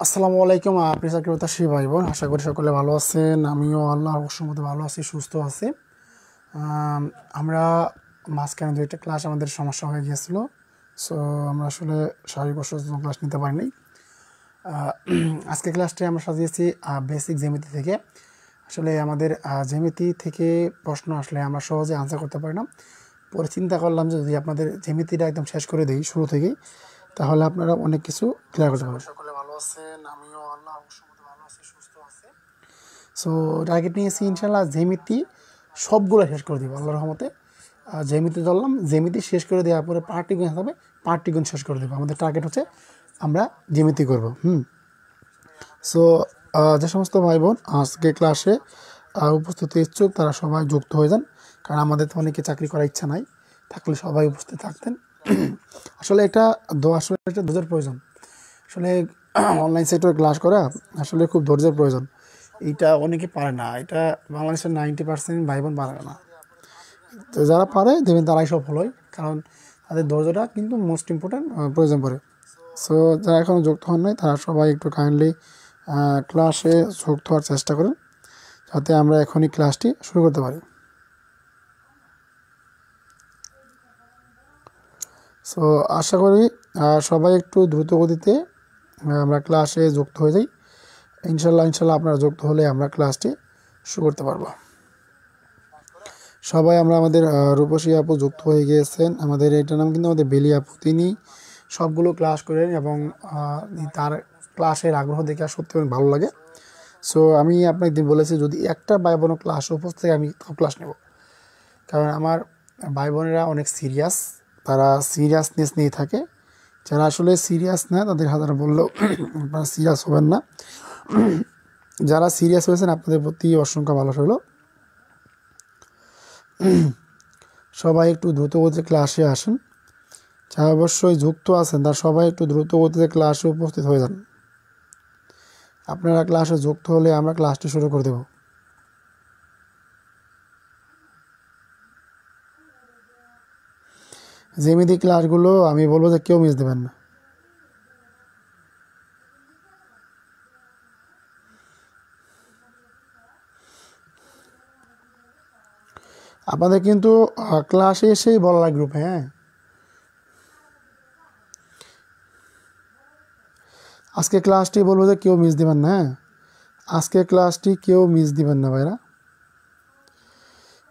আসসালামু আলাইকুম প্রিয় চাকরি প্রত্যাশী ভাই বোন, আশা করি সকলে ভালো আছেন। আমিও আল্লাহর মতে ভালো আছি, সুস্থ আছি। আমরা মাঝখানে দুইটা ক্লাস আমাদের সমস্যা হয়ে গিয়েছিল, সো আমরা আসলে শারীরিক অসুস্থ ক্লাস নিতে পারিনি। আজকে ক্লাসটি আমরা সাজিয়েছি বেসিক জ্যামিতি থেকে। আসলে আমাদের জ্যামিতি থেকে প্রশ্ন আসলে আমরা সহজে আনসার করতে পারি না। পরে চিন্তা করলাম যে যদি আপনাদের জ্যামিতিটা একদম শেষ করে দিই শুরু থেকেই, তাহলে আপনারা অনেক কিছু ক্লিয়ার করতে পারবেন। সকলে ভালো আছেন, আমিও আল্লাহর মতে ভালো আছি, সুস্থ আছি। সো টার্গেট নিয়েছি ইনশাল্লাহ জ্যামিতি সবগুলো শেষ করে দিব আল্লাহর রহমতে। জ্যামিতি ধরলাম, জ্যামিতি শেষ করে দেওয়ার পরে পার্টিগুণ হবে, পার্টিগুণ শেষ করে দেবো। আমাদের টার্গেট হচ্ছে আমরা জ্যামিতি করব। সো যে সমস্ত ভাই বোন আজকে ক্লাসে উপস্থিত ইচ্ছুক তারা সবাই যুক্ত হয়ে যান, কারণ আমাদের তো অনেকে চাকরি করার ইচ্ছা নাই, থাকলে সবাই উপস্থিত থাকতেন। আসলে এটা ধৈর্যের প্রয়োজন। আসলে অনলাইন সেক্টরে ক্লাস করা আসলে খুব ধৈর্যের প্রয়োজন। এইটা অনেকে পারে না, এটা বাংলাদেশের 90% ভাই বোন পারে না। তো যারা পারে দেবেন তারাই সফল হয়, কারণ তাদের ধৈর্যটা কিন্তু মোস্ট ইম্পর্ট্যান্ট প্রয়োজন পড়ে। সো যারা এখনও যুক্ত হন নাই তারা সবাই একটু কাইন্ডলি ক্লাসে যুক্ত হওয়ার চেষ্টা করেন, যাতে আমরা এখনই ক্লাসটি শুরু করতে পারি। সো আশা করি সবাই একটু দ্রুত গতিতে আমরা ক্লাসে যুক্ত হয়ে যাই। ইনশাল্লাহ আপনারা যুক্ত হলে আমরা ক্লাসটি শুরু করতে পারবো। সবাই আমরা আমাদের রূপসী আপু যুক্ত হয়ে গিয়েছেন। আমাদের এটার নাম কিন্তু আমাদের বেলি আপু। তিনি সবগুলো ক্লাস করেন এবং তার ক্লাসের আগ্রহ দেখে সত্যি অনেক ভালো লাগে। সো আমি আপনাকে বলেছি যদি একটা ভাই বোন ক্লাস উপস্থিত থেকে আমি ক্লাস নেব, কারণ আমার ভাই বোনেরা অনেক সিরিয়াস, তারা সিরিয়াসনেস নিয়ে থাকে। যারা আসলে সিরিয়াস না তাদের হাজার বললেও আপনারা সিরিয়াস হবেন না। যারা সিরিয়াস হয়েছেন আপনাদের প্রতি অসংখ্য ভালোবাসা হলো। সবাই একটু দ্রুত গতিতে ক্লাসে আসেন। যারা অবশ্যই যুক্ত আছেন তারা সবাই একটু দ্রুত গতিতে ক্লাসে উপস্থিত হয়ে যান। আপনারা ক্লাসে যুক্ত হলে আমরা ক্লাসটি শুরু করে দেব। জ্যামিতি ক্লাসগুলো আমি বলবো যে কেউ মিস দেবেন না। আপনাদের কিন্তু ক্লাসে এসেই বলার গ্রুপে, হ্যাঁ, আজকে ক্লাসটি বলবো যে কেউ মিস দিবেন না। হ্যাঁ, আজকে ক্লাসটি কেউ মিস দিবেন না ভাইরা,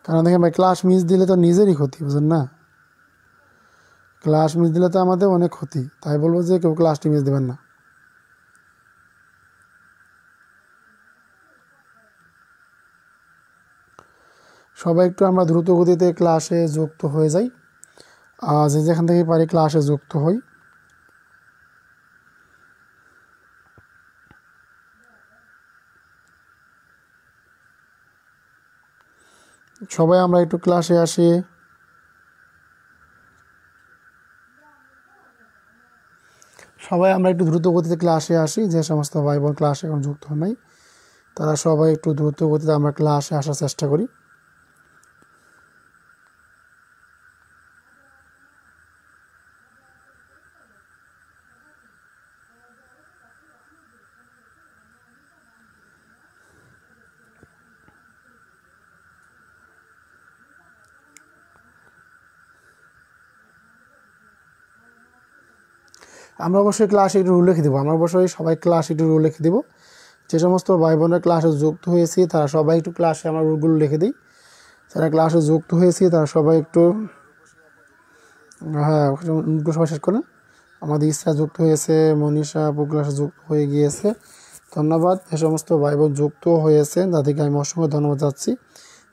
কারণ দেখেন ভাই ক্লাস মিস দিলে তো নিজেরই ক্ষতি, বুঝলেন না? ক্লাস মিস দিলে তো আমাদের অনেক ক্ষতি, তাই বলবো যে কেউ ক্লাসটি মিস দেবেন না। সবাই একটু আমরা দ্রুত গতিতে ক্লাসে যুক্ত হয়ে যাই, যে যেখান থেকে পারি ক্লাসে যুক্ত হই। সবাই আমরা একটু ক্লাসে আসি। সবাই আমরা একটু দ্রুত গতিতে ক্লাসে আসি। যে সমস্ত ভাই বোন ক্লাসে এখন যুক্ত নাই তারা সবাই একটু দ্রুত গতিতে আমরা ক্লাসে আসার চেষ্টা করি। আমরা অবশ্যই ক্লাসে একটু রুল লিখে দেবো। আমরা অবশ্যই সবাই ক্লাসে একটু রুল লিখে দেবো। যে সমস্ত ভাই বোনের ক্লাসে যুক্ত হয়েছি তারা সবাই একটু ক্লাসে আমরা রুলগুলো লিখে দিই। যারা ক্লাসে যুক্ত হয়েছি তারা সবাই একটু, হ্যাঁ, সবাই শেষ করেন। আমাদের ইচ্ছা যুক্ত হয়েছে, মনীষা আপু ক্লাসে যুক্ত হয়ে গিয়েছে, ধন্যবাদ। এ সমস্ত ভাই বোন যুক্ত হয়েছেন তাদেরকে আমি অসংখ্য ধন্যবাদ যাচ্ছি।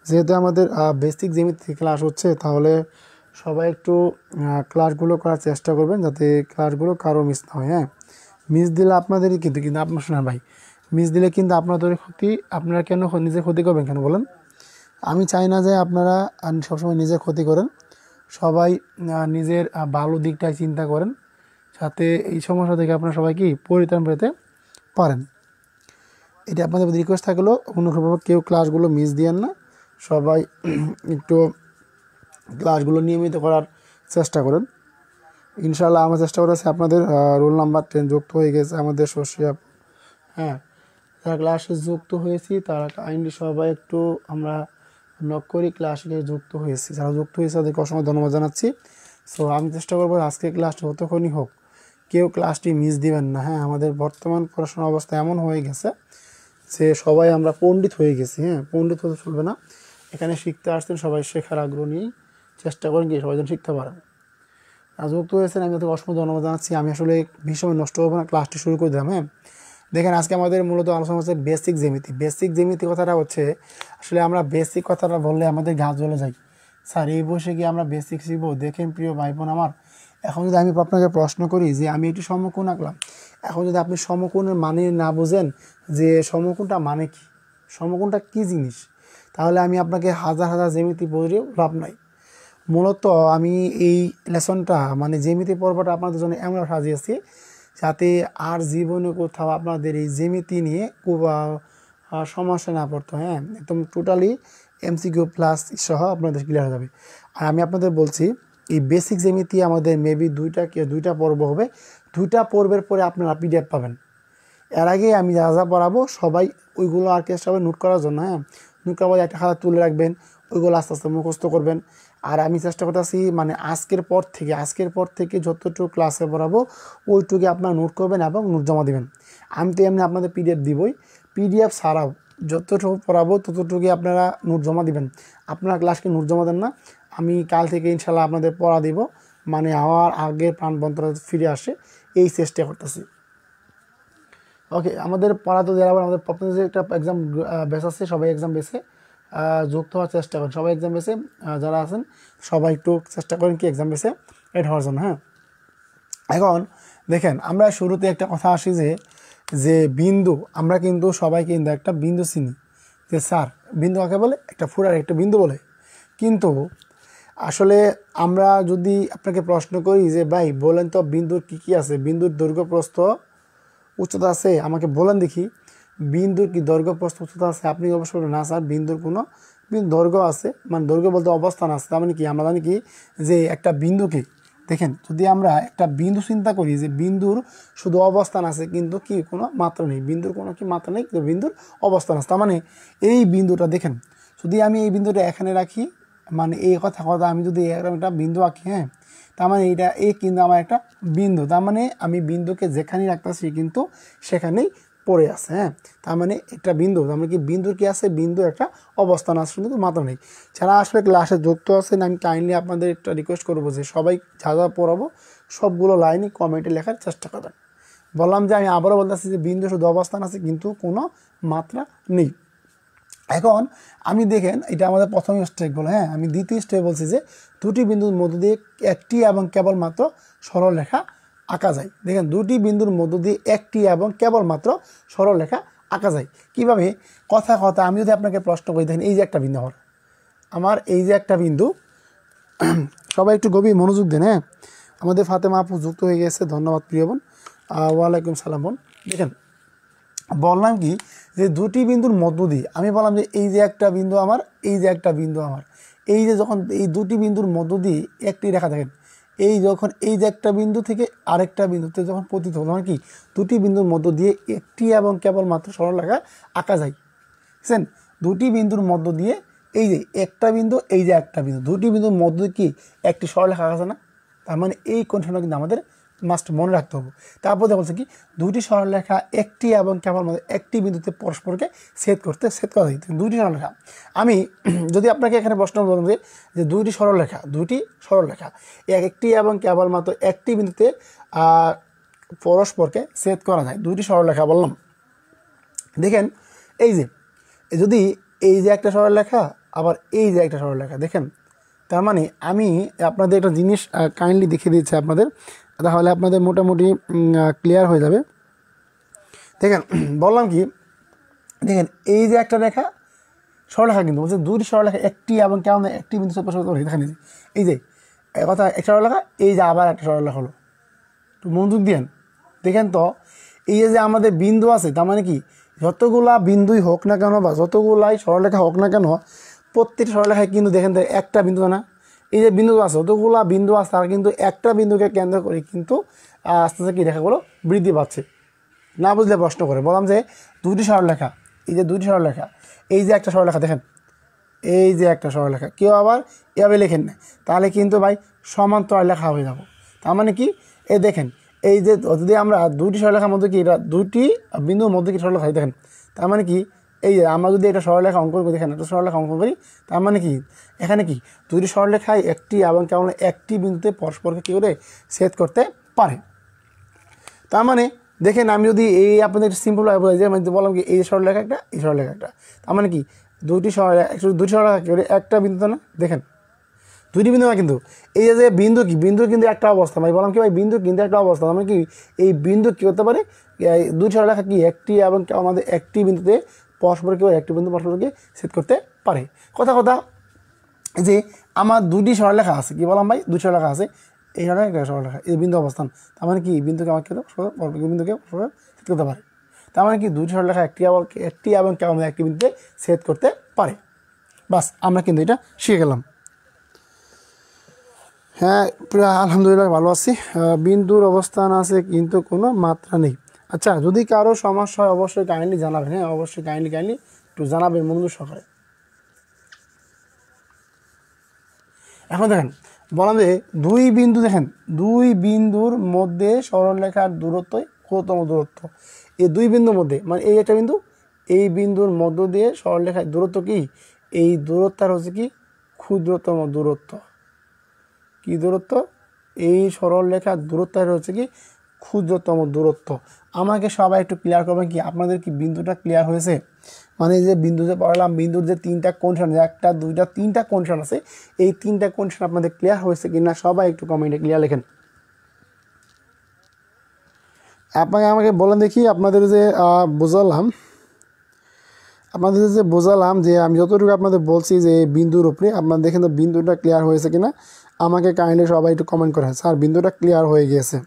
যেহেতু আমাদের বেসিক জ্যামিতি ক্লাস হচ্ছে, তাহলে সবাই একটু ক্লাসগুলো করার চেষ্টা করবেন যাতে ক্লাসগুলো কারো মিস না হয়। হ্যাঁ, মিস দিলে আপনাদেরই কিন্তু কিন্তু আপনার শোনা ভাই, মিস দিলে কিন্তু আপনাদের ক্ষতি। আপনারা কেন নিজের ক্ষতি করবেন কেন বলেন? আমি চাই না যে আপনারা সবসময় নিজের ক্ষতি করেন। সবাই নিজের ভালো দিকটাই চিন্তা করেন, যাতে এই সমস্যা থেকে আপনারা সবাই কি পরিত্রাণ পেতে পারেন। এটা আপনাদের রিকোয়েস্ট থাকলেও অনুগ্রহভাবে কেউ ক্লাসগুলো মিস দিয়েন না। সবাই একটু ক্লাসগুলো নিয়মিত করার চেষ্টা করেন। ইনশাআল্লাহ আমার চেষ্টা করেছে। আপনাদের রোল নাম্বার 10 যুক্ত হয়ে গেছে আমাদের শশী আপু। হ্যাঁ, যারা ক্লাসে যুক্ত হয়েছি তারা কাইন্ডলি সবাই একটু আমরা নক করি ক্লাসে যুক্ত হয়েছি। যারা যুক্ত হয়েছে তাদেরকে অসংখ্য ধন্যবাদ জানাচ্ছি। সো আমি চেষ্টা করবো আজকের ক্লাসটি যতক্ষণই হোক কেউ ক্লাসটি মিস দিবেন না। হ্যাঁ, আমাদের বর্তমান পড়াশোনার অবস্থা এমন হয়ে গেছে যে সবাই আমরা পণ্ডিত হয়ে গেছি। হ্যাঁ, পণ্ডিত হতে চলবে না। এখানে শিখতে আসছেন সবাই শেখার আগ্রহ নিয়েই চেষ্টা করেন কি সবাই যেন শিখতে পারেন। যুক্ত হয়েছেন আমি তাদেরকে অসংখ্য ধন্যবাদ জানাচ্ছি। আমি আসলে ভীষণ নষ্ট করবো না, ক্লাসটি শুরু করে দিলাম। হ্যাঁ, দেখেন আজকে আমাদের মূলত আলোচনা হচ্ছে বেসিক জ্যামিতি। বেসিক জ্যামিতি কথাটা হচ্ছে আসলে আমরা বেসিক কথাটা বললে আমাদের গা জ্বলে যায়। স্যার এই বসে গিয়ে আমরা বেসিক শিখবো? দেখেন প্রিয় ভাই বোন আমার, এখন যদি আমি আপনাকে প্রশ্ন করি যে আমি একটি সমকোণ আঁকলাম, এখন যদি আপনি সমকোণের মানে না বোঝেন যে সমকোণটা মানে কি, সমকোণটা কী জিনিস, তাহলে আমি আপনাকে হাজার হাজার জ্যামিতি পড়েও লাভ নাই। মূলত আমি এই লেসনটা মানে জ্যামিতি পর্বটা আপনাদের জন্য এমন সাজিয়েছি যাতে আর জীবনে কোথাও আপনাদের এই জ্যামিতি নিয়ে খুব সমস্যা না পড়তো। হ্যাঁ, একদম টোটালি এমসিকিউ প্লাস সহ আপনাদের ক্লিয়ার হয়ে যাবে। আর আমি আপনাদের বলছি এই বেসিক জ্যামিতি আমাদের মেবি দুইটা পর্ব হবে। দুইটা পর্বের পরে আপনারা পিডিএফ পাবেন। এর আগে আমি যা যা পড়াবো সবাই ওইগুলো আর চেষ্টা হবে নোট করার জন্য। হ্যাঁ, নোট করার পরে একটা খাতা তুলে রাখবেন, ওইগুলো আস্তে আস্তে মুখস্থ করবেন। আর আমি চেষ্টা করতেছি মানে আজকের পর থেকে যতটুকু ক্লাসে পড়াবো ওইটুকু আপনারা নোট করবেন এবং নোট জমা দেবেন। আমি তো এমনি আপনাদের পিডিএফ দিবই, পিডিএফ ছাড়াও যতটুকু পড়াবো ততটুকুই আপনারা নোট জমা দিবেন। আপনারা ক্লাসকে নোট জমা দেন না, আমি কাল থেকে ইনশাল্লাহ আপনাদের পড়া দিব, মানে আমার আগের প্রাণবন্তরা ফিরে আসে এই চেষ্টা করতেছি। ওকে, আমাদের পড়া তো দেওয়ার আমাদের আপনাদের যে একটা এক্সাম বেস আছে, সবাই এক্সাম বেসে যুক্ত হওয়ার চেষ্টা করেন। সবাই এক্সাম বেসে যারা আছেন সবাই একটু চেষ্টা করেন কি এক্সাম বেসে এড হওয়ার জন্য। হ্যাঁ, এখন দেখেন আমরা শুরুতে একটা কথা আসি যে বিন্দু, আমরা কিন্তু সবাই কিন্তু একটা বিন্দু চিনি যে স্যার বিন্দু কাকে বলে, একটা ফুরার একটা বিন্দু বলে। কিন্তু আসলে আমরা যদি আপনাকে প্রশ্ন করি যে ভাই বলেন তো বিন্দুর কী কী আছে, বিন্দুর দৈর্ঘ্য প্রস্থ উচ্চতা আছে, আমাকে বলেন দেখি বিন্দুর কি দৈর্ঘ্য প্রস্থ উচ্চতা আছে? আপনি অবশ্য না স্যার বিন্দুর কোনো দৈর্ঘ্য আছে, মানে দৈর্ঘ্য বলতে অবস্থান আছে। তার মানে কি আমরা জানি কি যে একটা বিন্দুকে দেখেন যদি আমরা একটা বিন্দু চিন্তা করি যে বিন্দুর শুধু অবস্থান আছে কিন্তু কি কোনো মাত্রা নেই, বিন্দুর কোনো কি মাত্রা নেই, কিন্তু বিন্দুর অবস্থান আছে। তার মানে এই বিন্দুটা দেখেন যদি আমি এই বিন্দুটা এখানে রাখি, মানে এই কথা আমি যদি একটা বিন্দু আঁকি, হ্যাঁ, তার মানে এইটা এই কিন্তু আমার একটা বিন্দু, তার মানে আমি বিন্দুকে যেখানেই রাখতেছি কিন্তু সেখানেই পড়ে আছে। হ্যাঁ, তার মানে একটা বিন্দু, তার মানে কি বিন্দুর কি আছে, বিন্দুর একটা অবস্থান আছে কিন্তু মাত্রা নেই। যারা আসলে ক্লাসে যুক্ত আছেন আমি কাইন্ডলি আপনাদের একটা রিকোয়েস্ট করবো যে সবাই যা যা পড়াবো সবগুলো লাইনই কমেন্টে লেখার চেষ্টা করবেন। বললাম যে আমি আবারও বলতেছি যে বিন্দু শুধু অবস্থান আছে কিন্তু কোনো মাত্রা নেই। এখন আমি দেখেন এটা আমাদের প্রথম স্টেপ বলে। হ্যাঁ, আমি দ্বিতীয় স্টেপ বলছি যে দুটি বিন্দুর মধ্য দিয়ে একটি এবং কেবলমাত্র সরলরেখা আঁকা যায়। দেখেন দুটি বিন্দুর মধ্য দিয়ে একটি এবং কেবলমাত্র সরলরেখা আঁকা যায় কীভাবে? কথা আমি যদি আপনাকে প্রশ্ন করি, দেখেন এই যে একটা বিন্দু আমার এই যে একটা বিন্দু, সবাই একটু গভীর মনোযোগ দেন। হ্যাঁ, আমাদের ফাতেমা আপু যুক্ত হয়ে গেছে, ধন্যবাদ প্রিয় বোন। ওয়ালাইকুম সালাম বোন। দেখেন বললাম কি যে দুটি বিন্দুর মধ্য দিয়ে আমি বললাম যে এই যে একটা বিন্দু আমার, এই যে একটা বিন্দু আমার, এই যে যখন এই দুটি বিন্দুর মধ্য দিয়ে একটি রেখা দেখেন, এই যখন এই যে একটা বিন্দু থেকে আরেকটা বিন্দুতে যখন পতিত হল, তখন কি দুটি বিন্দুর মধ্য দিয়ে একটি এবং কেবলমাত্র সরলরেখা আঁকা যায়। বুঝছেন, দুটি বিন্দুর মধ্য দিয়ে এই যে একটা বিন্দু, এই যে একটা বিন্দু, দুটি বিন্দুর মধ্য দিয়ে কি একটি সরলরেখা আঁকা যায় না? তার মানে এই কন্ডিশনটা কিন্তু আমাদের মাস্ট মনে রাখতে হবে। তারপর বলছে কি দুটি সরলরেখা একটি এবং কেবলমাত্র একটি বিন্দুতে পরস্পরকে ছেদ করা যায়। দুটি সরলরেখা আমি যদি আপনাকে এখানে প্রশ্ন বলুন যে দুটি সরলরেখা একটি এবং কেবলমাত্র একটি বিন্দুতে পরস্পরকে ছেদ করা যায়, দুটি সরলরেখা বললাম। দেখেন এই যে যদি এই যে একটা সরলরেখা আবার এই যে একটা সরলরেখা দেখেন, তার মানে আমি আপনাদের একটা জিনিস কাইন্ডলি দেখিয়ে দিচ্ছি আপনাদের, তাহলে আপনাদের মোটামুটি ক্লিয়ার হয়ে যাবে। দেখেন বললাম কি, দেখেন এই যে একটা রেখা সরলরেখা কিন্তু বলছে দুটি সরলরেখা একটি এবং কেমন একটি বিন্দু দেখেন এই যে কথা একটা সরলরেখা, এই যে আবার একটা সরলরেখা হলো, একটু মনোযোগ দিয়েন। দেখেন তো এই যে আমাদের বিন্দু আছে, তার মানে কি যতগুলা বিন্দুই হোক না কেন বা যতগুলাই সরলরেখা হোক না কেন প্রত্যেকটা সরলরেখায় কিন্তু দেখেন একটা বিন্দু না, এই যে বিন্দু আছে যতগুলা বিন্দু আছে তারা কিন্তু একটা বিন্দুকে কেন্দ্র করে কিন্তু আস্তে আস্তে কি রেখাগুলো বৃদ্ধি পাচ্ছে। না বুঝলে প্রশ্ন করে। বললাম যে দুইটি সরলরেখা, এই যে দুইটি সরলরেখা, এই যে একটা সরলরেখা দেখেন, এই যে একটা সরলরেখা, কেউ আবার এভাবে লেখেন না, তাহলে কিন্তু ভাই সমান্তরাল লেখা হয়ে যাব। তার মানে কি, এই দেখেন এই যে যদি আমরা দুইটি সরলরেখার মধ্যে কি এটা দুইটি বিন্দুর মধ্যে কি সরলরেখা, দেখেন তার মানে কি, এই যে আমরা যদি এটা সরলরেখা অঙ্কন করি, দেখেন একটা সরলরেখা অঙ্কন করি, তার মানে কি এখানে কি দুইটি সরলরেখায় একটি এবং কেমন একটি বিন্দুতে পরস্পরকে কী করে ছেদ করতে পারে। তার মানে দেখেন আমি যদি এই আপনাদের সিম্পলভাবে বোঝাই যে আমি বললাম কি এই সরলরেখা একটা, এই সরলরেখা একটা, তার মানে কি দুইটি সরলরেখা কী করে একটা বিন্দু না, দেখেন দুইটি বিন্দু না, কিন্তু এই যে বিন্দু কি বিন্দু কিন্তু একটা অবস্থা, ভাই বললাম কি ভাই বিন্দু কিন্তু একটা অবস্থা, মানে কি এই বিন্দু কী হতে পারে, দুইটি সরলরেখা কি একটি এবং আমাদের একটি বিন্দুতে পরস্পর কেউ একটি বিন্দু পরস্পরকে ছেদ করতে পারে। কথা যে আমার দুটি সরলরেখা আছে, কি বললাম ভাই দুটি সরলরেখা আছে, এই সরলরেখা একটা সরলরেখা, এই বিন্দু অবস্থান, তার মানে কি বিন্দুকে আমাকে বিন্দুকে ছেদ করতে পারে। তার মানে কি দুটি সরলরেখা একটি এবং আমাদের একটি বিন্দুতে ছেদ করতে পারে। বাস আমরা কিন্তু এটা শিখে গেলাম। হ্যাঁ পুরো আলহামদুলিল্লাহ ভালো আছি। বিন্দুর অবস্থান আছে কিন্তু কোনো মাত্রা নেই। আচ্ছা যদি কারো সমস্যা হয় অবশ্যই কাইন্ডলি জানাবেন, হ্যাঁ অবশ্যই কাইন্ডলি একটু জানাবেন মনোযোগ সহকারে। এখন দেখেন বললাম যে দুই বিন্দু, দেখেন দুই বিন্দুর মধ্যে সরলরেখার দূরত্বই ক্ষুদ্রতম দূরত্ব। এই দুই বিন্দুর মধ্যে মানে এই একটা বিন্দু, এই বিন্দুর মধ্য দিয়ে সরলরেখার দূরত্ব কি, এই দূরত্বটা হচ্ছে কি ক্ষুদ্রতম দূরত্ব। কি দূরত্ব, এই সরলরেখার দূরত্বটা হচ্ছে কি ক্ষুদ্রতম দূরত্ব। আমাকে সবাই একটু ক্লিয়ার করবেন কি আপনাদের কি বিন্দুটা ক্লিয়ার হয়েছে, মানে যে বিন্দু যে পড়ালাম বিন্দুর যে তিনটা কন্ডিশন, একটা দুইটা তিনটা কন্ডিশন আছে, এই তিনটা কন্ডিশন আপনাদের ক্লিয়ার হয়েছে কি না সবাই একটু কমেন্টে ক্লিয়ার লেখেন। আপনাকে আমাকে বলেন দেখি আপনাদের যে বোঝালাম যে আমি যতটুকু আপনাদের বলছি যে বিন্দুর উপরে আপনারা দেখেন তো বিন্দুটা ক্লিয়ার হয়েছে কিনা, আমাকে কাইন্ডলি সবাই একটু কমেন্ট করেন স্যার বিন্দুটা ক্লিয়ার হয়ে গিয়েছে।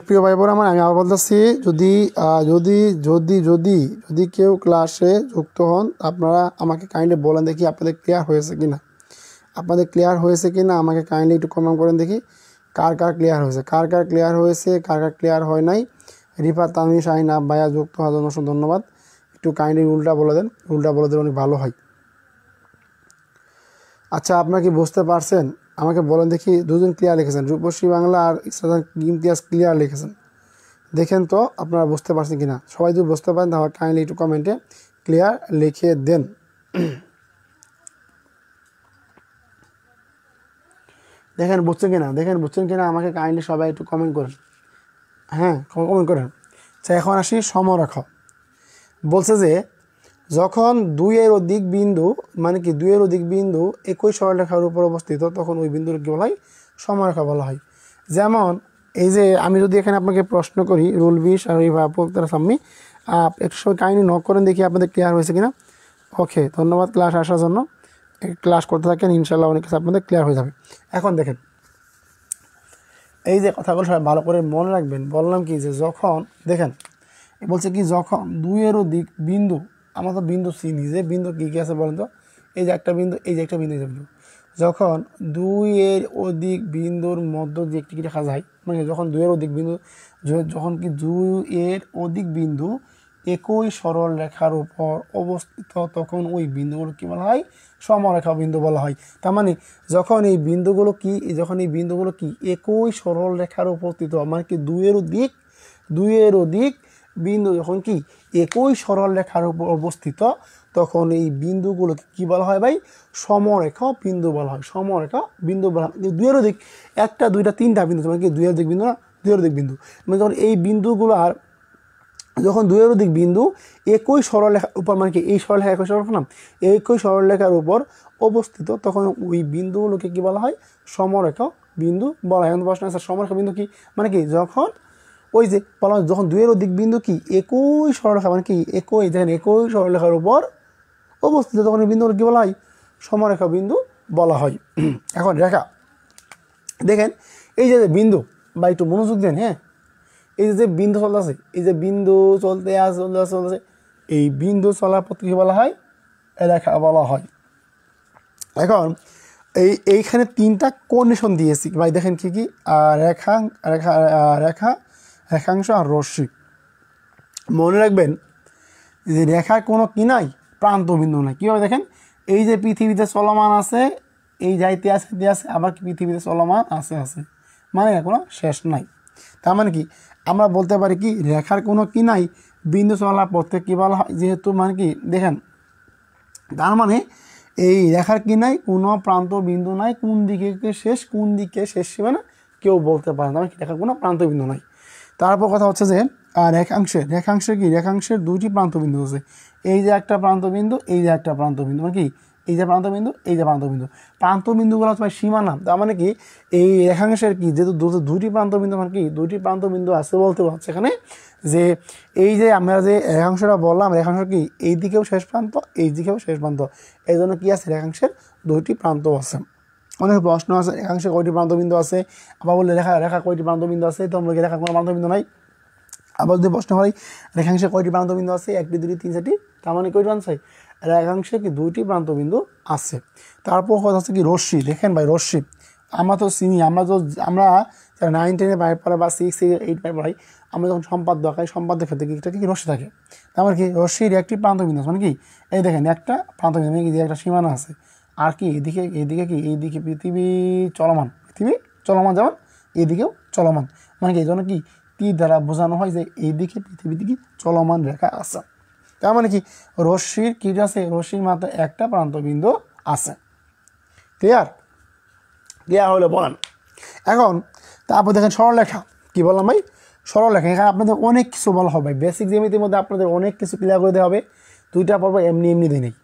প্রিয় ভাই বোন আমার, আমি আবার বলতেছি যদি যদি যদি যদি যদি কেউ ক্লাসে যুক্ত হন আপনারা আমাকে কাইন্ডলি বলেন দেখি আপনাদের ক্লিয়ার হয়েছে কিনা, আপনাদের ক্লিয়ার হয়েছে কিনা আমাকে কাইন্ডলি একটু কমেন্ট করেন দেখি কার কার ক্লিয়ার হয়েছে, কার কার ক্লিয়ার হয়েছে, কার কার ক্লিয়ার হয় নাই। রিফা তানভি শাহিন ভাইয়া যুক্ত হওয়ার জন্য অসংখ্য ধন্যবাদ। একটু কাইন্ডলি রুলটা বলে দেন, রুলটা বলে দিলে অনেক ভালো হয়। আচ্ছা আপনারা কি বুঝতে পারছেন আমাকে বলেন দেখি, দুজন ক্লিয়ার লিখেছেন, রূপসী বাংলা আর ইমতিয়াজ ক্লিয়ার লিখেছেন, দেখেন তো আপনারা বুঝতে পারছেন কিনা। সবাই যদি বুঝতে পারেন তাহলে কাইন্ডলি একটু কমেন্টে ক্লিয়ার লিখে দেন। দেখেন বুঝছেন কিনা আমাকে কাইন্ডলি সবাই একটু কমেন্ট করেন, হ্যাঁ কমেন্ট করেন। আচ্ছা এখন আসি সমরেখা। বলছে যে যখন দুইয়ের অধিক বিন্দু মানে কি দুইয়ের অধিক বিন্দু একই সরলরেখার উপর অবস্থিত তখন ওই বিন্দুর কী বলা হয়, সমরেখা বলা হয়। যেমন এই যে আমি যদি এখানে আপনাকে প্রশ্ন করি রুল 20 আর তারা সামনে একটু সময় কাহিনী নক করেন দেখি আপনাদের ক্লিয়ার হয়েছে কিনা। ওকে ধন্যবাদ ক্লাস আসার জন্য, ক্লাস করতে থাকেন ইনশাল্লাহ অনেক কিছু আপনাদের ক্লিয়ার হয়ে যাবে। এখন দেখেন এই যে কথাগুলো সবাই ভালো করে মনে রাখবেন। বললাম কি যে যখন দেখেন বলছে কি যখন দুইয়ের অধিক বিন্দু, আমরা তো বিন্দু চিনি যে বিন্দু কী কী আছে বলেন তো, এই যে একটা বিন্দু, এই যে একটা বিন্দু, এই যে বিন্দু, যখন দুইয়ের অধিক বিন্দুর মধ্য দিয়ে একটি রেখা যায়, মানে যখন দুইয়ের অধিক বিন্দু যখন কি দুইয়ের অধিক বিন্দু একই সরল রেখার উপর অবস্থিত তখন ওই বিন্দুগুলো কী বলা হয়, সমরেখা বিন্দু বলা হয়। তার মানে যখন এই বিন্দুগুলো কি একই সরল রেখার উপস্থিত, মানে কি দুইয়ের অধিক বিন্দু যখন কি একই সরল রেখার উপর অবস্থিত তখন এই বিন্দুগুলোকে কী বলা হয় ভাই, সমরেখা বিন্দু বলা হয়, সমরেখা বিন্দু বলা হয়। দুইয়ের অধিক একটা দুইটা তিনটা বিন্দু, মানে কি দুইয়ের অধিক বিন্দু না, দুইয়ের অধিক বিন্দু মানে যখন এই বিন্দুগুলো আর যখন দুইয়ের অধিক বিন্দু একই সরলরেখার উপর, মানে কি এই সরলরেখা একই সরলরেখা না, একই সরলরেখার উপর অবস্থিত তখন ওই বিন্দুগুলোকে কী বলা হয়, সমরেখা বিন্দু বলা হয়। এখন প্রশ্ন আছে সমরেখা বিন্দু কি, মানে কি যখন ওই যে বলা হয় যখন দুইয়ের অধিক বিন্দু কি একই সরলরেখা, মানে কি একই দেখেন একই সরলরেখার উপর অবস্থিত তখন এই বিন্দুগুলো কী বলা হয়, সমরেখা বিন্দু বলা হয়। এখন রেখা দেখেন এই যে বিন্দু বা একটু মনোযোগ দেন, হ্যাঁ এই যে বিন্দু চলতে আছে, এই যে বিন্দু চলতে আছে এই বিন্দু চলার পথকে কী বলা হয়? রেখা বলা হয়। এখন এইখানে 3টা কন্ডিশন দিয়েছি ভাই, দেখেন কি কি, রেখা রেখা রেখা রেখাংশ আর রশ্মি। মনে রাখবেন যে রেখার কোনো কি নাই, প্রান্তবিন্দু নাই। কীভাবে দেখেন, এই যে পৃথিবীতে চলমান আছে, এই যাইতে আছে দিয়ে আছে, আবার কি পৃথিবীতে চলমান আছে, মানে কোনো শেষ নাই। তার মানে কি আমরা বলতে পারি কি রেখার কোনো কি নাই, বিন্দু চলার পথে কী বলা হয়, যেহেতু মানে কি দেখেন, তার মানে এই রেখার কি নাই, কোনো প্রান্ত বিন্দু নাই, কোন দিকে শেষ কোন দিকে শেষ সীমানা কেউ বলতে পারে না, রেখার কোনো প্রান্ত বিন্দু নাই। তারপর কথা হচ্ছে যে রেখাংশের কি, রেখাংশের 2টি প্রান্তবিন্দু আছে, এই যে একটা প্রান্তবিন্দু, এই যে একটা প্রান্তবিন্দু, মানে কি এই যে প্রান্তবিন্দু, এই যে প্রান্তবিন্দু, প্রান্তবিন্দুগুলো হচ্ছে সীমানা। তার মানে কি এই রেখাংশের কি যেহেতু 2টি প্রান্তবিন্দু, মানে কি 2টি প্রান্তবিন্দু আছে বলতে পারছে এখানে, যে এই যে আমরা যে রেখাংশটা বললাম, রেখাংশ কি এই দিকেও শেষ প্রান্ত, এই দিকেও শেষ প্রান্ত, এই জন্য কি আছে রেখাংশের 2টি প্রান্ত আছে। অনেক প্রশ্ন আছে রেখাংশে কয়টি প্রান্তবিন্দু আছে, আবার বললে রেখা কয়টি প্রান্তবিন্দু আছে, তো আমরা রেখা কোনো প্রান্তবিন্দু নাই। আবার যদি প্রশ্ন হয় রেখাংশে কয়টি প্রান্তবিন্দু আছে, 1 2 3 4টি, তার মানে কয়টি আনসার, রেখাংশে কি 2টি প্রান্তবিন্দু আছে। তারপর কথা হচ্ছে কি রশ্মি। দেখেন ভাই রশ্মি আমরা তো চিনি, আমরা 9 10 পড়ে বা 6 8 পড়াই, আমরা যখন সম্পাদ্য আঁকাই, সম্পাদ্যের ক্ষেত্রে কি কি রশ্মি থাকে, তার মানে কি রশ্মির একটি প্রান্তবিন্দু আছে, মানে কি এই দেখেন একটা প্রান্তবিন্দু, মানে কি যে একটা সীমানা আছে, আর কি এইদিকে কি এইদিকে পৃথিবী চলমান, যেমন এইদিকেও চলমান, মানে কি এই জন্য কি তীর দ্বারা বোঝানো হয় যে এইদিকে পৃথিবী দিকে চলমান রেখা আছে। তার মানে কি রশ্মির কি আছে, রশ্মির মাত্র একটা প্রান্তবিন্দু আছে। ক্লিয়ার হলে বলেন। এখন তারপর দেখেন সরলরেখা, কি বললাম ভাই, সরলরেখা। এখানে আপনাদের অনেক কিছু বলা হবে, বেসিক জ্যামিতির মধ্যে আপনাদের অনেক কিছু ক্লিয়ার করে দেওয়া হবে, 2টা পর্ব এমনি দিয়ে নেই।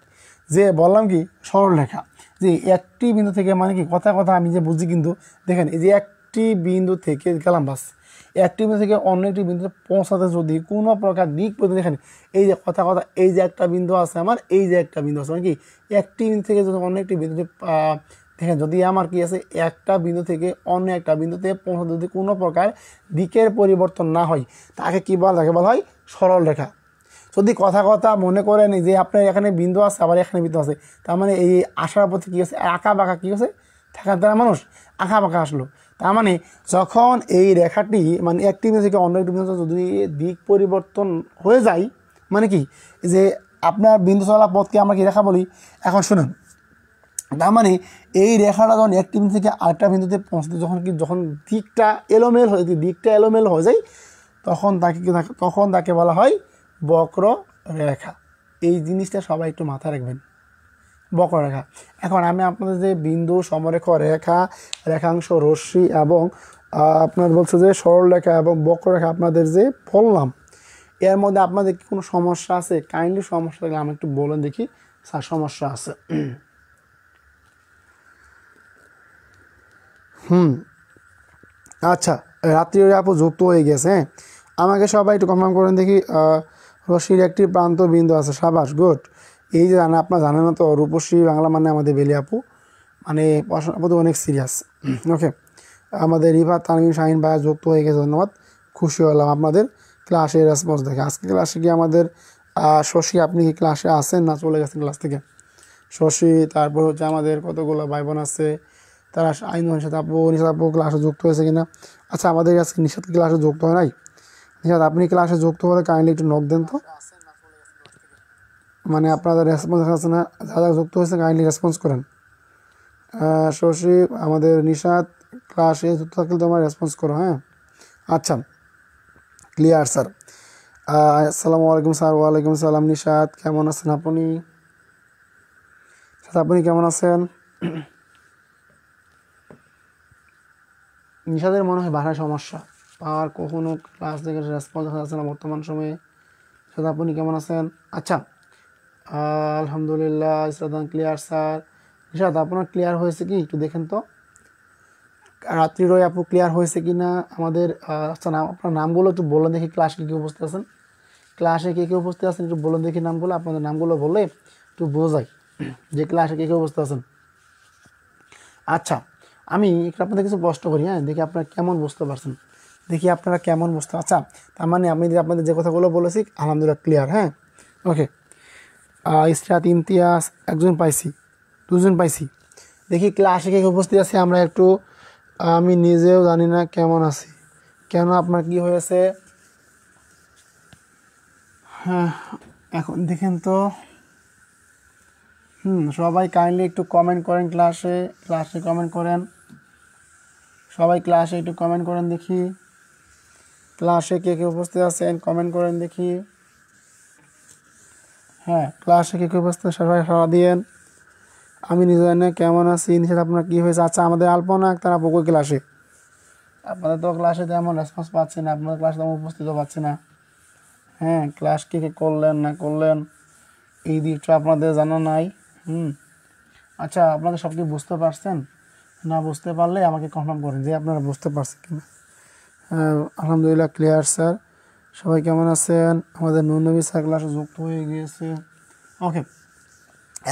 যে বললাম কি সরলরেখা, যে একটি বিন্দু থেকে, মানে কি কথা আমি যে বুঝি, কিন্তু দেখেন এই যে একটি বিন্দু থেকে গেলাম, বাস একটি বিন্দু থেকে অন্য একটি বিন্দুতে পৌঁছাতে যদি কোনো প্রকার দিক পরিবর্তন, দেখেন এই যে কথা এই যে একটা বিন্দু আছে আমার, এই যে একটা বিন্দু আছে, মানে কি একটি বিন্দু থেকে যদি অন্য একটি বিন্দুতে দেখেন, যদি আমার কি আছে একটা বিন্দু থেকে অন্য একটা বিন্দুতে পৌঁছাতে যদি কোনো প্রকার দিকের পরিবর্তন না হয়, তাকে কি বলা হয় সরল রেখা। যদি কথা মনে করেন যে আপনার এখানে বিন্দু আছে, আবার এখানে বিন্দু আছে, তার মানে এই আসার পথে কী আছে আঁকা বাঁকা কী আছে থাকার দ্বারা মানুষ আঁকা বাঁকা আসলো। তার মানে যখন এই রেখাটি, মানে একটি বিন্দু থেকে অন্য একটি বিন্দু যদি দিক পরিবর্তন হয়ে যায়, মানে কি যে আপনার বিন্দু চলা পথকে আমরা কি রেখা বলি। এখন শুনুন, তার মানে এই রেখাটা যখন একটি বিন্দু থেকে আরেকটা বিন্দুতে পৌঁছতে যখন দিকটা এলোমেল হয়ে যায়, তখন তাকে বলা হয় বক্র রেখা। এই জিনিসটা সবাই একটু মাথায় রাখবেন, বক্ররেখা। এখন আমি আপনাদের যে বিন্দু, সমরেখ, রেখা, রেখাংশ, রশ্মি এবং আপনার বলছে যে সরলরেখা এবং বক্ররেখা আপনাদের যে বললাম, এর মধ্যে আপনাদের কি কোনো সমস্যা আছে? কাইন্ডলি সমস্যা থাকলে আমি একটু বলেন দেখি, স্যার সমস্যা আছে। আচ্ছা, রাত্রি আপু যুক্ত হয়ে গেছে, হ্যাঁ আমাকে সবাই একটু কনফার্ম করেন দেখি। রশ্মির একটি প্রান্ত বিন্দু আছে, সাবাস, গুড। এই যে আপনারা জানেন না তো, রূপশ্রী বাংলা মানে আমাদের বেলি আপু, মানে পড়াশোনার প্রতি অনেক সিরিয়াস। ওকে, আমাদের রিফাত তানভীর শাহিন ভাইয়া যুক্ত হয়ে গেছে, ধন্যবাদ, খুশি হলাম আপনাদের ক্লাসের রেসপন্স দেখে। আজকে ক্লাসে কি আমাদের শশী, আপনি কি ক্লাসে আছেন না চলে গেছেন ক্লাস থেকে? শশী, তারপর হচ্ছে আমাদের কতগুলো ভাই বোন আছে, তারা আইনের সাথে আপু, নিশাদ আপু ক্লাসে যুক্ত হয়েছে কিনা। আচ্ছা, আমাদের আজকে নিশাদ ক্লাসে যুক্ত হয় নাই? নিশাদ, আপনি ক্লাসে যুক্ত হলে কাইন্ডলি একটু নক দেন তো, মানে আপনাদের রেসপন্স আছে না, যারা যুক্ত হয়েছে কাইন্ডলি রেসপন্স করেন। শশী, আমাদের নিশাদ ক্লাসে যুক্ত থাকলে তোমার রেসপন্স করো, হ্যাঁ। আচ্ছা, ক্লিয়ার স্যার। আসসালামু আলাইকুম স্যার। ওয়ালাইকুম সালাম। নিশাদ কেমন আছেন আপনি? আপনি কেমন আছেন? নিশাদের মনে হয় ভাষায় সমস্যা, আর কখনো ক্লাস থেকে রেসপন্স দেখা যাচ্ছে না বর্তমান সময়ে। নিশাদ, আপনি কেমন আছেন? আচ্ছা, আলহামদুলিল্লাহ, ইসলাম ক্লিয়ার স্যার। নিশাদ, আপনার ক্লিয়ার হয়েছে কি একটু দেখেন তো, রাত্রির ওই আপু ক্লিয়ার হয়েছে কি না আমাদের? আচ্ছা, আপনার নামগুলো একটু বললেন দেখি, ক্লাসে কী উপস্থিত আছেন, ক্লাসে কে উপস্থিত আছেন একটু বলুন দেখি নামগুলো, আপনাদের নামগুলো বললে একটু বোঝাই যে ক্লাসে কে উপস্থিত আছেন। আচ্ছা, আমি একটু আপনাদের কিছু প্রশ্ন করি, হ্যাঁ, দেখি আপনারা কেমন বুঝতে পারছেন, আচ্ছা, তার মানে আমি আপনাদের যে কথাগুলো বলেছি আলহামদুলিল্লাহ ক্লিয়ার, হ্যাঁ। ওকে, ইসরাত, ইমতিয়াজ একজন পাইছি, দুজন পাইছি। দেখি ক্লাসে কে উপস্থিত আছে আমরা একটু। আমি নিজেও জানি না কেমন আছি, কেন আপনার কি হয়েছে। হ্যাঁ, এখন দেখেন তো। সবাই কাইন্ডলি একটু কমেন্ট করেন, ক্লাসে কমেন্ট করেন, সবাই ক্লাসে একটু কমেন্ট করেন দেখি। ক্লাসে কে কে উপস্থিত আছেন কমেন্ট করেন দেখি। হ্যাঁ, ক্লাসে কে কে উপস্থিত সবাই সাড়া দিয়েন। আমি নিজে জানি না কেমন আছি, নিচে আপনার কী হয়েছে। আচ্ছা, আমাদের আলপনা আক্তার আপু কই ক্লাসে? আপনাদের তো ক্লাসে তেমন রেসপন্স পাচ্ছি না, আপনাদের ক্লাসে তেমন উপস্থিতও পাচ্ছি না। হ্যাঁ, ক্লাস কে কে করলেন না করলেন এই দিকটা আপনাদের জানা নাই। আচ্ছা, আপনাদের সব কি বুঝতে পারছেন? না বুঝতে পারলে আমাকে কনফার্ম করেন যে আপনারা বুঝতে পারছেন কিনা। হ্যাঁ, আলহামদুলিল্লাহ ক্লিয়ার স্যার। সবাই কেমন আছেন? আমাদের নূরনবী স্যার ক্লাসে যুক্ত হয়ে গিয়েছে। ওকে,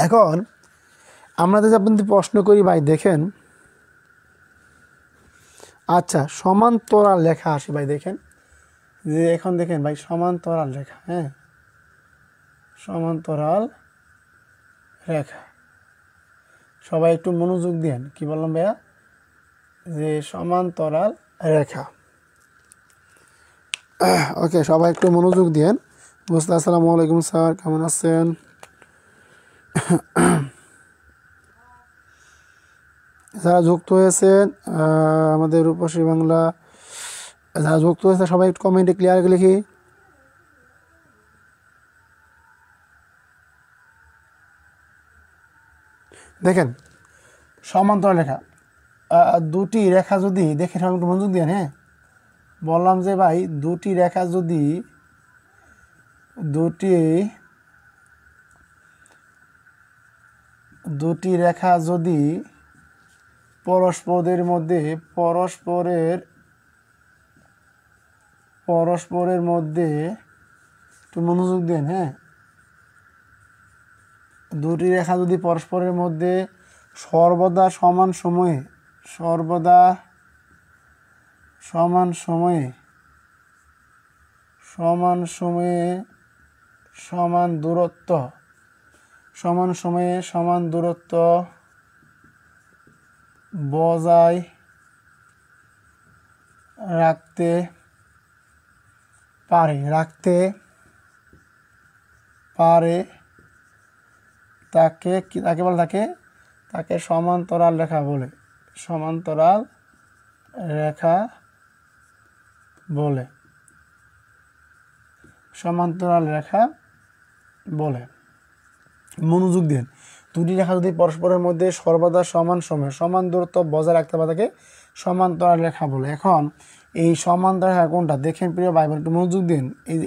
এখন আমরা যদি আপনাদের প্রশ্ন করি ভাই দেখেন। আচ্ছা, সমান্তরাল লেখা আসে ভাই দেখেন, যে এখন দেখেন ভাই সমান্তরাল রেখা। হ্যাঁ, সমান্তরাল রেখা, সবাই একটু মনোযোগ দেন। কি বললাম ভাইয়া? যে সমান্তরাল রেখা। ওকে, সবাই একটু মনোযোগ দেন। বুঝতে। আসসালামু আলাইকুম স্যার, কেমন আছেন? যারা যুক্ত হয়েছেন আমাদের রূপসী বাংলা, যারা যুক্ত হয়েছে সবাই একটু কমেন্টে ক্লিয়ার লিখি। দেখেন সমান্তরাল রেখা, দুটি রেখা যদি দেখে সবাই একটু মনোযোগ দেন। হ্যাঁ, বললাম যে ভাই দুটি রেখা যদি দুটি রেখা যদি পরস্পরের মধ্যে একটু মনোযোগ দেন। হ্যাঁ, দুটি রেখা যদি পরস্পরের মধ্যে সর্বদা সমান সময়ে সমান দূরত্ব বজায় রাখতে পারে তাকে বলে, তাকে সমান্তরাল রেখা বলে। সমান্তরাল রেখা বলে। মনোযোগ দিন। দুটি রেখা যদি পরস্পরের মধ্যে সর্বদা সমান দূরত্ব বজায় রাখতে পারে তাকে সমান্তরাল রেখা বলে। এখন এই সমান্তরাল রেখা কোনটা দেখেন প্রিয় ভাই বোন, একটু মনোযোগ দিন। এই যে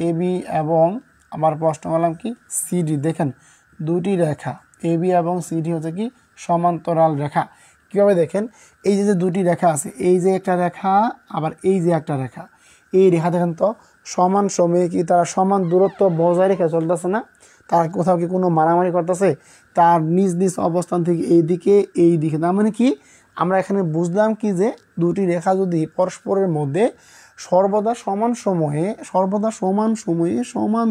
এবি এবং আমার প্রশ্ন করলাম কি সিডি। দেখেন দুটি রেখা এবি এবং সিডি হচ্ছে কি সমান্তরাল রেখা। কীভাবে দেখেন, এই যে দুটি রেখা আছে, এই যে একটা রেখা আবার এই যে একটা রেখা, এই রেখা দেখেন তো সমান সময়ে কি তারা সমান দূরত্ব বজায় রেখে চলতেছে না? তার কোথাও কি কোনো মারামারি করতেছে? তার নিজ অবস্থান থেকে এই দিকে। তার মানে কি আমরা এখানে বুঝলাম কি যে দুটি রেখা যদি পরস্পরের মধ্যে সর্বদা সমান সময়ে সমান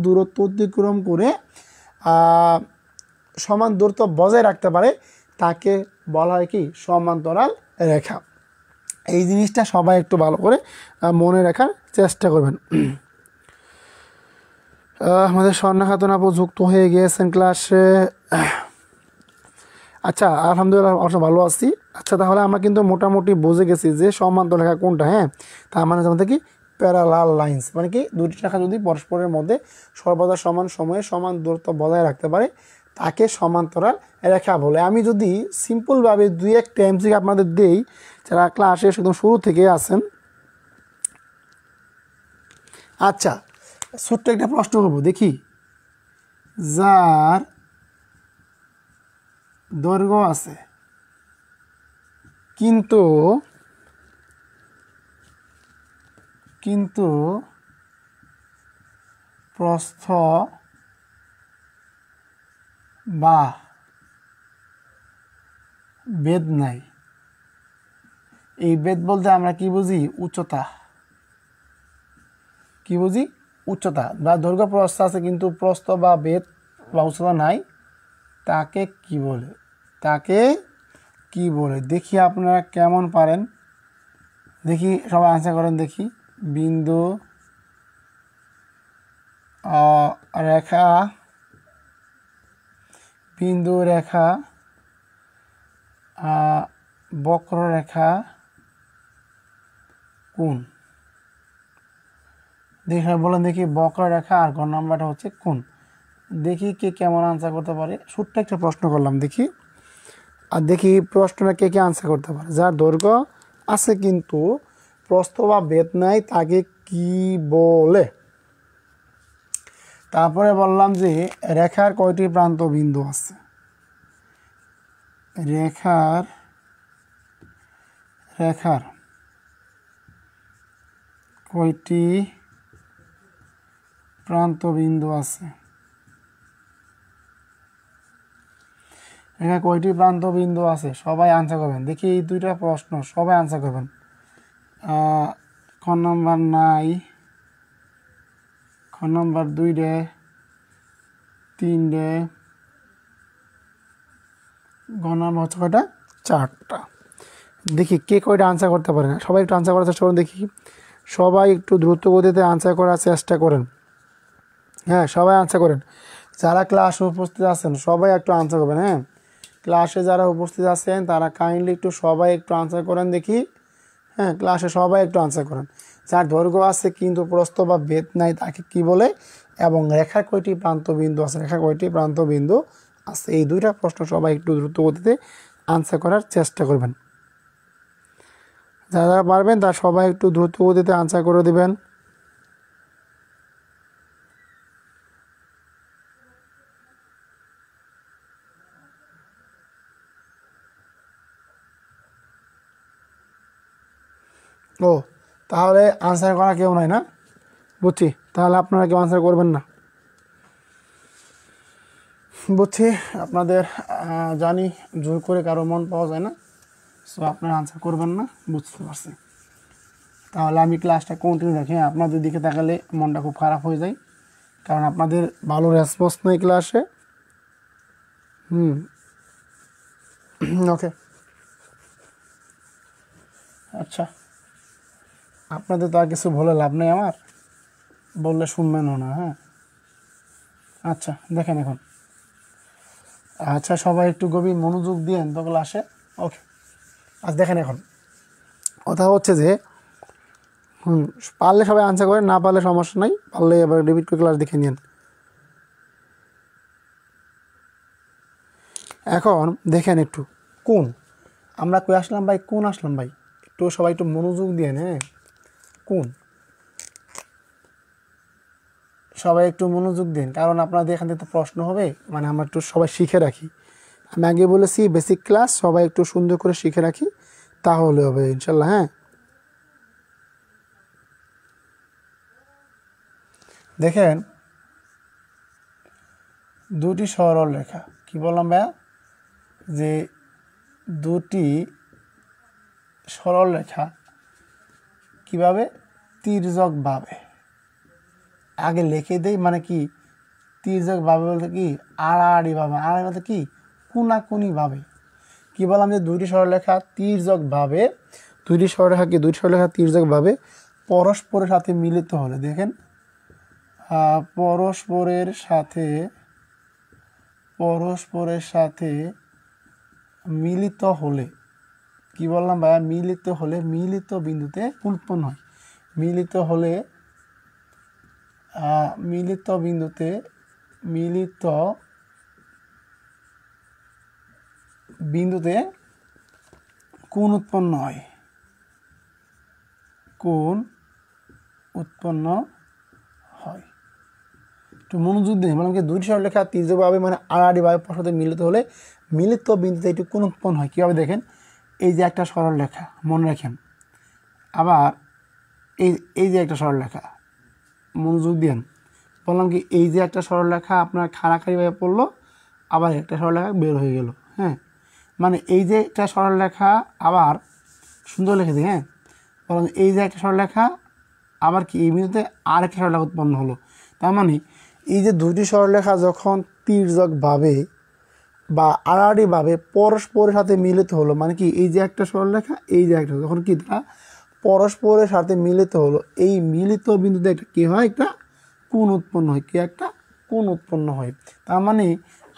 দূরত্ব অতিক্রম করে সমান দূরত্ব বজায় রাখতে পারে তাকে বলা হয় কি সমান্তরাল রেখা। এই জিনিসটা সবাই একটু ভালো করে মনে রাখার চেষ্টা করবেন। আমাদের স্বর্ণা খাতুন আপু যুক্ত হয়ে গিয়েছেন ক্লাসে। আচ্ছা, আলহামদুলিল্লাহ ভালো আছি। আচ্ছা, তাহলে আমরা কিন্তু মোটামুটি বুঝে গেছি যে সমান্তরাল রেখা কোনটা। হ্যাঁ, তার মানে যেমন কি প্যারালাল লাইন্স, মানে কি দুটি রেখা যদি পরস্পরের মধ্যে সর্বদা সমান সময়ে সমান দূরত্ব বজায় রাখতে পারে তাকে সমান্তরাল রেখা বলে। আমি যদি সিম্পলভাবে দুই একটা এমসিকিউ আপনাদের দেই, যারা ক্লাসে একদম শুরু থেকে আছেন। আচ্ছা, ছোট্ট একটা প্রশ্ন করবো দেখি। যার দৈর্ঘ্য আছে কিন্তু প্রস্থ বা বেদ নাই। এই বেদ বলতে আমরা কি বুঝি? উচ্চতা। কি বুঝি? উচ্চতা বা দৈর্ঘ্য প্রস্থ আছে কিন্তু প্রস্থ বা বেধ বা উচ্চতা নাই, তাকে কি বলে? তাকে কি বলে? দেখি আপনারা কেমন পারেন, দেখি সবাই আনসার করেন দেখি। বিন্দু, রেখা, বিন্দু, রেখা, বক্ররেখা, কোণ। দেখি বলেন দেখি, বক্ররেখা আর ঘর নাম্বারটা হচ্ছে কোণ। দেখি কে কেমন আনসার করতে পারে। ছোট্ট একটা প্রশ্ন করলাম দেখি, আর দেখি প্রশ্নটা কে কে আনসার করতে পারে। যার দৈর্ঘ্য আছে কিন্তু প্রস্থ বা বেধ নাই তাকে কি বলে? তারপরে বললাম যে রেখার কয়টি প্রান্ত বিন্দু আছে? রেখার কয়টি প্রান্ত বিন্দু আছে? রেখার কয়টি প্রান্ত বিন্দু আছে? সবাই আনসার করবেন দেখি। এই দুইটা প্রশ্ন সবাই আনসার করবেন। ক নম্বর নাই, খ নম্বর 2 রে, 3 রে, গ নম্বর হচ্ছে কয়টা? 4টা। দেখি কে কয়টা আনসার করতে পারে না। সবাই একটু আনসার করার চেষ্টা করেন দেখি। সবাই একটু দ্রুত গতিতে আনসার করার চেষ্টা করেন। হ্যাঁ, সবাই আনসার করেন। যারা ক্লাসে উপস্থিত আছেন সবাই একটু আনসার করবেন। হ্যাঁ, ক্লাসে যারা উপস্থিত আছেন তারা কাইন্ডলি একটু সবাই একটু আনসার করেন দেখি। হ্যাঁ, ক্লাসে সবাই একটু আনসার করেন। যার দৈর্ঘ্য আছে কিন্তু প্রস্থ বা বেধ নাই তাকে কি বলে? এবং রেখার কয়টি প্রান্ত বিন্দু আছে? রেখার কয়টি প্রান্ত বিন্দু আছে? এই দুইটা প্রশ্ন সবাই একটু দ্রুত গতিতে আনসার করার চেষ্টা করবেন। যারা যারা পারবেন তারা সবাই একটু দ্রুত গতিতে আনসার করে দিবেন। ও, তাহলে আনসার করা কেউ নাই না? বুঝছি, তাহলে আপনারা কেউ আনসার করবেন না। বুঝছি, আপনাদের জানি জোর করে কারো মন পাওয়া যায় না, সো আপনারা আনসার করবেন না, বুঝতে পারছি। তাহলে আমি ক্লাসটা কন্টিনিউ রাখি। আপনাদের দিকে তাকালে মনটা খুব খারাপ হয়ে যায়, কারণ আপনাদের ভালো রেসপন্স নেই ক্লাসে। ওকে, আচ্ছা, আপনাদের তো আর কিছু বলে লাভ নেই, আমার বললে শুনবেনও না। হ্যাঁ, আচ্ছা দেখেন এখন। আচ্ছা, সবাই একটু গভীর মনোযোগ দিয়েন তো ক্লাসে। ওকে, আচ্ছা দেখেন এখন কথা হচ্ছে যে পারলে সবাই আনসার করেন, না পারলে সমস্যা নাই, পারলে এবার রিপিট করে ক্লাস দেখে নিন। এখন দেখেন একটু কোন আমরা কই আসলাম ভাই? কোন আসলাম ভাই? একটু সবাই একটু মনোযোগ দিয়ে। হ্যাঁ, কোন, সবাই একটু মনোযোগ দিন, কারণ আপনাদের এখান থেকে তো প্রশ্ন হবে, মানে আমরা একটু সবাই শিখে রাখি। আমি আগে বলেছি বেসিক ক্লাস সবাই একটু সুন্দর করে শিখে রাখি, তাহলে হবে ইনশাল্লাহ। হ্যাঁ, দেখেন দুটি সরল রেখা, কি বললাম ভাইয়া? যে দুটি সরল রেখা কিভাবে? তির্যকভাবে। আগে লিখে দেই, মানে কি তির্যকভাবে বলতে কি আড়াআড়িভাবে, আড়াআড়ি বলতে কি কোনাকুনিভাবে। কি বললাম? যে দুইটি সরলরেখা তির্যকভাবে, দুইটি সরলরেখা তির্যকভাবে পরস্পরের সাথে মিলিত হলে, দেখেন পরস্পরের সাথে মিলিত হলে, কি বললাম ভাইয়া? মিলিত হলে মিলিত বিন্দুতে উৎপন্ন হয়। মিলিত হলে মিলিত বিন্দুতে কোণ উৎপন্ন হয়। কোণ উৎপন্ন হয়। একটু মনোযোগ দিয়ে বললাম কি দুইটি সরলরেখা তির্যকভাবে মানে আড়াআড়িভাবে পরস্পর মিলিত হলে মিলিত বিন্দুতে একটু কোণ উৎপন্ন হয়। কীভাবে? দেখেন, এই যে একটা সরলরেখা, মনে রাখেন। আবার এই যে একটা সরলরেখা, মনোযোগ দিন। বললাম কি এই যে একটা সরলরেখা আপনার খাড়াখাড়িভাবে পড়লো, আবার একটা সরলরেখা বের হয়ে গেল। হ্যাঁ, মানে এই যে একটা সরলরেখা, আবার সুন্দর লিখে দিই। হ্যাঁ, বললাম এই যে একটা সরলরেখা, আবার কি এই বিন্দুতে আরেকটা সরলরেখা উৎপন্ন হলো। তার মানে এই যে দুটি সরলরেখা যখন তির্যকভাবে বা আড়াআড়িভাবে পরস্পরের সাথে মিলিত হলো, মানে কি এই যে একটা সরলরেখা এই যে একটা, যখন কি তারা পরস্পরের সাথে মিলিত হলো, এই মিলিত বিন্দুতে একটা কী হয়, একটা কোণ উৎপন্ন হয়। কি একটা কোণ উৎপন্ন হয়। তার মানে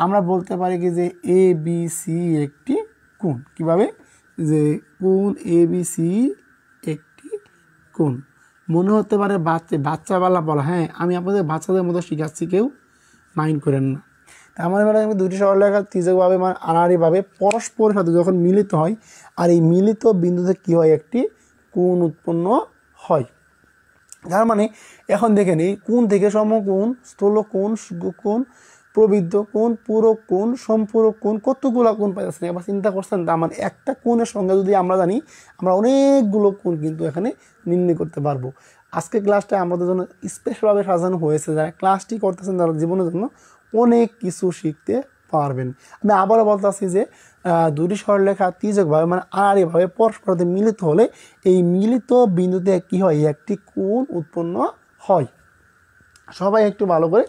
আমরা বলতে পারি কি যে এ বি সি একটি কোণ। কীভাবে? যে কোণ এ বি সি একটি কোণ। মনে হতে পারে বাচ্চাবেলা বলা, হ্যাঁ আমি আপনাদের বাচ্চাদের মতো শিখাচ্ছি, কেউ মাইন্ড করেন না। তার মানে আমি দুটি সরলরেখা তির্যকভাবে মানে আড়াআড়িভাবে পরস্পরের সাথে যখন মিলিত হয়, আর এই মিলিত বিন্দুতে কী হয়, একটি কোণ উৎপন্ন হয়। তার মানে এখন দেখেন এই কোণ থেকে সমকোণ, স্থূলকোণ, সূক্ষ্মকোণ, প্রবৃদ্ধ কোণ, পূরক কোণ, সম্পূরক কোণ, কতগুলো কোণ পাইতেছেন। এবার চিন্তা করছেন, তার মানে একটা কোণের সঙ্গে যদি আমরা জানি, আমরা অনেকগুলো কোণ কিন্তু এখানে নির্ণয় করতে পারবো। আজকে ক্লাসটা আমাদের জন্য স্পেশালভাবে সাজানো হয়েছে, যারা ক্লাসটি করতেছেন তারা জীবনের জন্য অনেক কিছু শিখতে পারবেন। আমি আবারও বলতেছি যে দুটি সরলরেখা তির্যকভাবে মানে আড়াআড়িভাবে পরস্পর মিলিত হলে এই মিলিত বিন্দুতে কি হয়, একটি কোণ উৎপন্ন হয়। সবাই একটু ভালো করে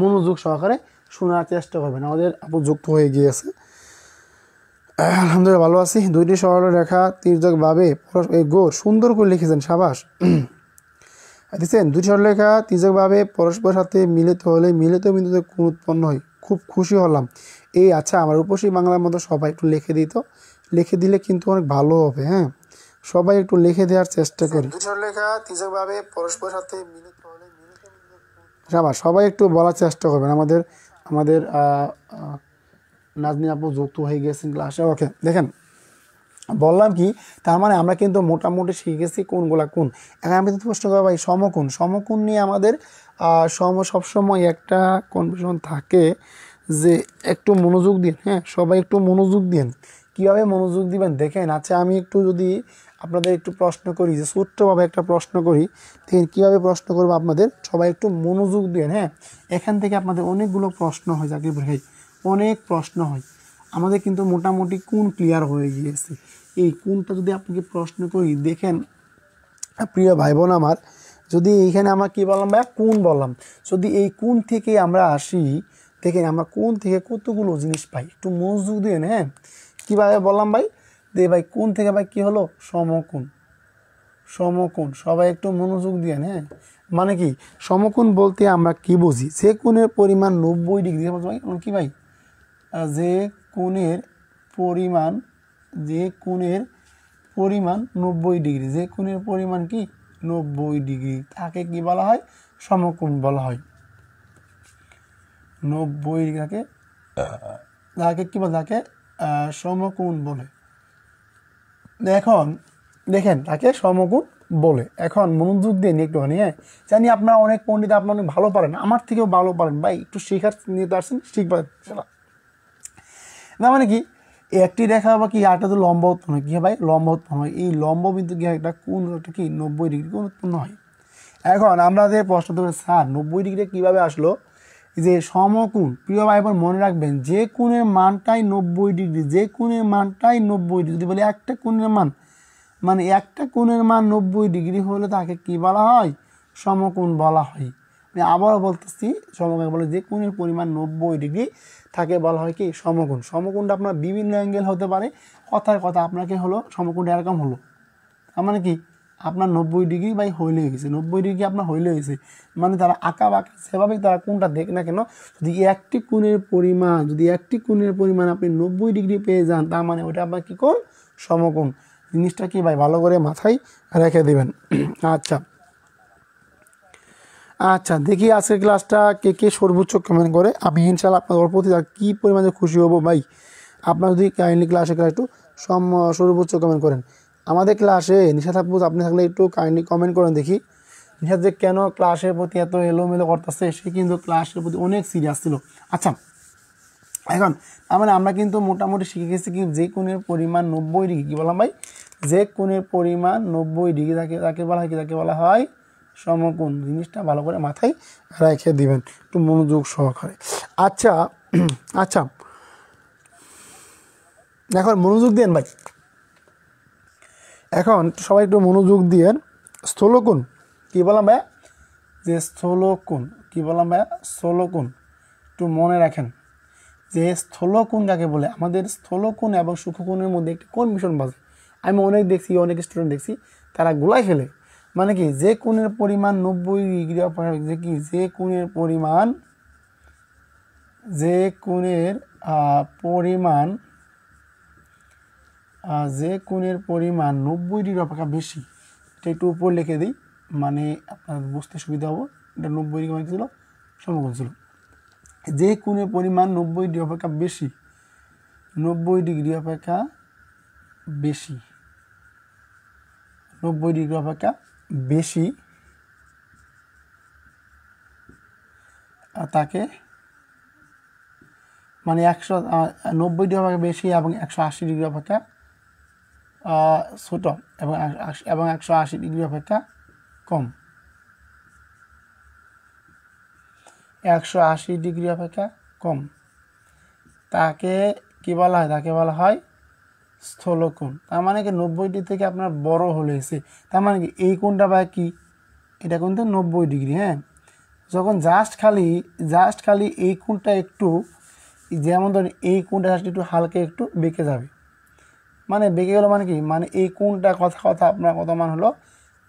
মনোযোগ সহকারে শোনার চেষ্টা করবেন। আমাদের আপু যুক্ত হয়ে গিয়েছে, আলহামদুলিল্লাহ ভালো আছি। দুইটি সরলরেখা তির্যকভাবে গোর সুন্দর করে লিখেছেন, সাবাস দিচ্ছেন। দুটি সরলরেখা তির্যকভাবে পরস্পরের সাথে মিলিত হলে মিলিত বিন্দুতে কোণ উৎপন্ন হয়। খুব খুশি হলাম। এই আচ্ছা, আমার রূপসী বাংলার মতো সবাই একটু লিখে দিত, লিখে দিলে কিন্তু অনেক ভালো হবে। হ্যাঁ, সবাই একটু লিখে দেওয়ার চেষ্টা করি। দুটি সরলরেখা তির্যকভাবে পরস্পরের সাথে মিলিত হলে সাবাস, সবাই একটু বলার চেষ্টা করবেন। আমাদের নাজনীন আপু যুক্ত হয়ে গেছেন ক্লাসে। ওকে, দেখেন বললাম কি, তার মানে আমরা কিন্তু মোটামুটি শিখেছি কোনগুলা কোন। এখন আমি তো প্রশ্ন করবো ভাই সমকোণ, সমকোণ নিয়ে আমাদের সবসময় একটা কনফিউশন থাকে যে একটু মনোযোগ দিন। হ্যাঁ, সবাই একটু মনোযোগ দিন। কীভাবে মনোযোগ দিবেন দেখেন। আচ্ছা, আমি একটু যদি আপনাদের একটু প্রশ্ন করি, যে ছোট্টভাবে একটা প্রশ্ন করি, দেখেন কীভাবে প্রশ্ন করবো আপনাদের, সবাই একটু মনোযোগ দিন। হ্যাঁ, এখান থেকে আপনাদের অনেকগুলো প্রশ্ন হয়, চাকরি পরীক্ষায় অনেক প্রশ্ন হয়। আমাদের কিন্তু মোটামুটি কোণ ক্লিয়ার হয়ে গিয়েছে। এই কোণটা যদি আপনাকে প্রশ্ন করি, দেখেন প্রিয় ভাই বোন আমার, যদি এইখানে আমরা কী বললাম ভাই, কোণ বললাম, যদি এই কোণ থেকে আমরা আসি, দেখেন আমরা কোণ থেকে কতগুলো জিনিস পাই, একটু মনোযোগ দিয়ে। হ্যাঁ, কীভাবে বললাম ভাই, দে ভাই কোণ থেকে ভাই কী হলো, সমকোণ। সমকোণ, সবাই একটু মনোযোগ দিয়ে। হ্যাঁ, মানে কি সমকোণ বলতে আমরা কি বুঝি, যে কোণের পরিমাণ 90 ডিগ্রি, কি ভাই, যে কোণের পরিমাণ, যে কোণের পরিমাণ 90 ডিগ্রি, যে কোণের পরিমাণ কি 90 ডিগ্রি, তাকে কি বলা হয়, সমকোণ বলা হয়। 90 ডিগ্রি তাকে কি বলে, তাকে সমকোণ বলে। এখন দেখেন তাকে সমকোণ বলে। এখন মনোযোগ দিয়ে একটুখানি। হ্যাঁ, জানি আপনারা অনেক পণ্ডিত, আপনারা অনেক ভালো পারেন, আমার থেকেও ভালো পারেন ভাই, একটু শেখার নিতে আসছেন, শিখবেন। না মানে কি, একটি রেখা বা কি আরেকটা তো লম্বা উৎপন্ন হয়, কী হয় ভাই, লম্বা উৎপন্ন হয়। এই লম্ব বিন্দু কি হয়, একটা কোণ, একটা কি 90 ডিগ্রি কোণ উৎপন্ন হয়। এখন আমরা যে প্রশ্ন দেবো, স্যার 90 ডিগ্রি কীভাবে আসলো, যে সমকোণ, প্রিয় ভাই বোন মনে রাখবেন, যে কোণের মানটাই 90 ডিগ্রি, যে কোণের মানটাই 90 ডিগ্রি, যদি বলি একটা কোণের মান, মানে একটা কোণের মান 90 ডিগ্রি হলে তাকে কি বলা হয়, সমকোণ বলা হয়। আমি আবারও বলতেছি, সমকোণ বলে যে কোণের পরিমাণ 90 ডিগ্রি থাকে বলা হয় কি, সমকোণ। সমকোণটা আপনার বিভিন্ন অ্যাঙ্গেল হতে পারে। কথার কথা আপনাকে হলো সমকোণটা এরকম হলো, তার মানে কি আপনার 90 ডিগ্রি বাই হইলে হয়েছে, 90 ডিগ্রি আপনার হইলে হয়েছে, মানে তারা আঁকা বাঁকা সেভাবেই তারা কোণটা দেখ না কেন, যদি একটি কোণের পরিমাণ, যদি একটি কোণের পরিমাণ আপনি 90 ডিগ্রি পেয়ে যান, তার মানে ওটা আপনার কী কোণ, সমকোণ। জিনিসটা কি ভাই ভালো করে মাথায় রেখে দেবেন। আচ্ছা আচ্ছা, দেখি আজকের ক্লাসটা কে কে সর্বোচ্চ কমেন্ট করে। আমি ইনশাআল্লাহ আপনাদের প্রতি কী পরিমাণে খুশি হব ভাই, আপনারা যদি কাইন্ডলি ক্লাসে একটু সর্বোচ্চ কমেন্ট করেন। আমাদের ক্লাসে নিশাত আপু আপনি থাকলে একটু কাইন্ডলি কমেন্ট করেন দেখি। নিশাত যে কেন ক্লাসের প্রতি এত এলোমেলো করতেছে, সে কিন্তু ক্লাসের প্রতি অনেক সিরিয়াস ছিল। আচ্ছা, এখন মানে আমরা কিন্তু মোটামুটি শিখে গেছি কি, যে কোণের পরিমাণ 90 ডিগ্রি, কী বললাম ভাই, যে কোণের পরিমাণ 90 ডিগ্রি তাকে বলা হয় কি, তাকে বলা হয় সমকোণ। জিনিসটা ভালো করে মাথায় রেখে দিবেন একটু মনোযোগ সহকারে। আচ্ছা আচ্ছা, এখন মনোযোগ দেন ভাই, এখন সবাই একটু মনোযোগ দিয়ে। স্থূলকোণ, কী বললাম ভাইয়া? যে স্থূলকোণ। কী বললাম ভাইয়া? স্থূলকোণ। একটু মনে রাখেন যে স্থূলকোণ কাকে বলে। আমাদের স্থূলকোণ এবং সূক্ষ্মকোণের মধ্যে একটি কোণ ভীষণ বাজে। আমি অনেক দেখছি, অনেক স্টুডেন্ট দেখছি তারা গোলাই ফেলে। মানে কি, যে কোণের পরিমাণ 90 ডিগ্রি যে কি যে কোণের পরিমাণ 90 ডিগ্রি অপেক্ষা বেশি, এটা একটু উপর লিখে দিই, মানে আপনার বুঝতে সুবিধা হবো। এটা 90 ডিগ্রি মানে ছিল সমকোণ ছিল। যে কোণের পরিমাণ 90 ডিগ্রি অপেক্ষা বেশি, 90 ডিগ্রি অপেক্ষা বেশি, 90 ডিগ্রি অপেক্ষা বেশি তাকে মানে 190 ডিগ্রি অপেক্ষা বেশি এবং 180 ডিগ্রি অপেক্ষা ছোট এবং 180 ডিগ্রি অপেক্ষা কম, 180 ডিগ্রি অপেক্ষা কম তাকে কি বলা হয়? তাকে বলা হয় স্থূলকোণ। তার মানে কি 90 ডিগ্রি থেকে আপনার বড় হলেছে, তার মানে কি এই কোণটা বা কি, এটা কিন্তু 90 ডিগ্রি। হ্যাঁ, যখন জাস্ট খালি এই কোণটা একটু, যেমন ধরেন এই কোণটা জাস্ট একটু হালকা একটু বেঁকে যাবে, মানে বেঁকে গেল মানে কি, মানে এই কোণটা কথা আপনার কত মান হলো?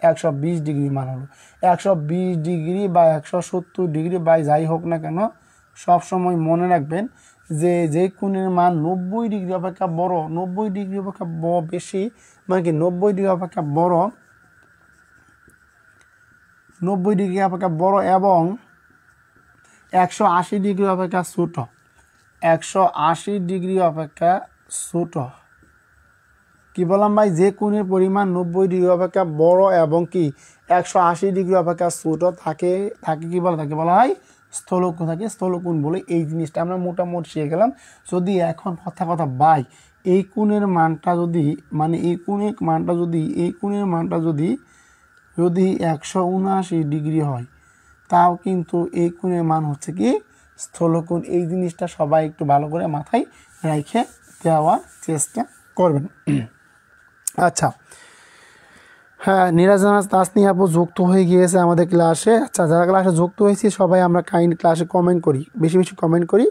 120 ডিগ্রি মান হলো। 120 ডিগ্রি বা 170 ডিগ্রি বা যাই হোক না কেন, সব সময় মনে রাখবেন যে কোণের মান 90 ডিগ্রি অপেক্ষা বড়, 90 ডিগ্রি অপেক্ষা বেশি, মানে কি 90 ডিগ্রি অপেক্ষা বড়, 90 ডিগ্রি অপেক্ষা বড় এবং 180 ডিগ্রি অপেক্ষা ছোট, 180 ডিগ্রি অপেক্ষা ছোট। কি বললাম ভাই? যে কোণের পরিমাণ 90 ডিগ্রি অপেক্ষা বড় এবং কি 180 ডিগ্রি অপেক্ষা ছোট তাকে কি বলে? তাকে বলা হয় স্থূলকোণ। থাকে স্থূলকোণ বলে। এই জিনিসটা আমরা মোটামুটি শিখে গেলাম। যদি এখন কথা ভাই, এই কোণের মানটা যদি, মানে এই কোণের মানটা যদি 179 ডিগ্রি হয়, তাও কিন্তু এই কোণের মান হচ্ছে কি স্থূলকোণ। এই জিনিসটা সবাই একটু ভালো করে মাথায় রেখে দেওয়ার চেষ্টা করবেন। আচ্ছা, হ্যাঁ, নিরাজ তাসনি আপু যুক্ত হয়ে গিয়েছে আমাদের ক্লাসে। আচ্ছা, যারা ক্লাসে যুক্ত হয়েছি সবাই আমরা ক্লাসে কমেন্ট করি, বেশি কমেন্ট করি,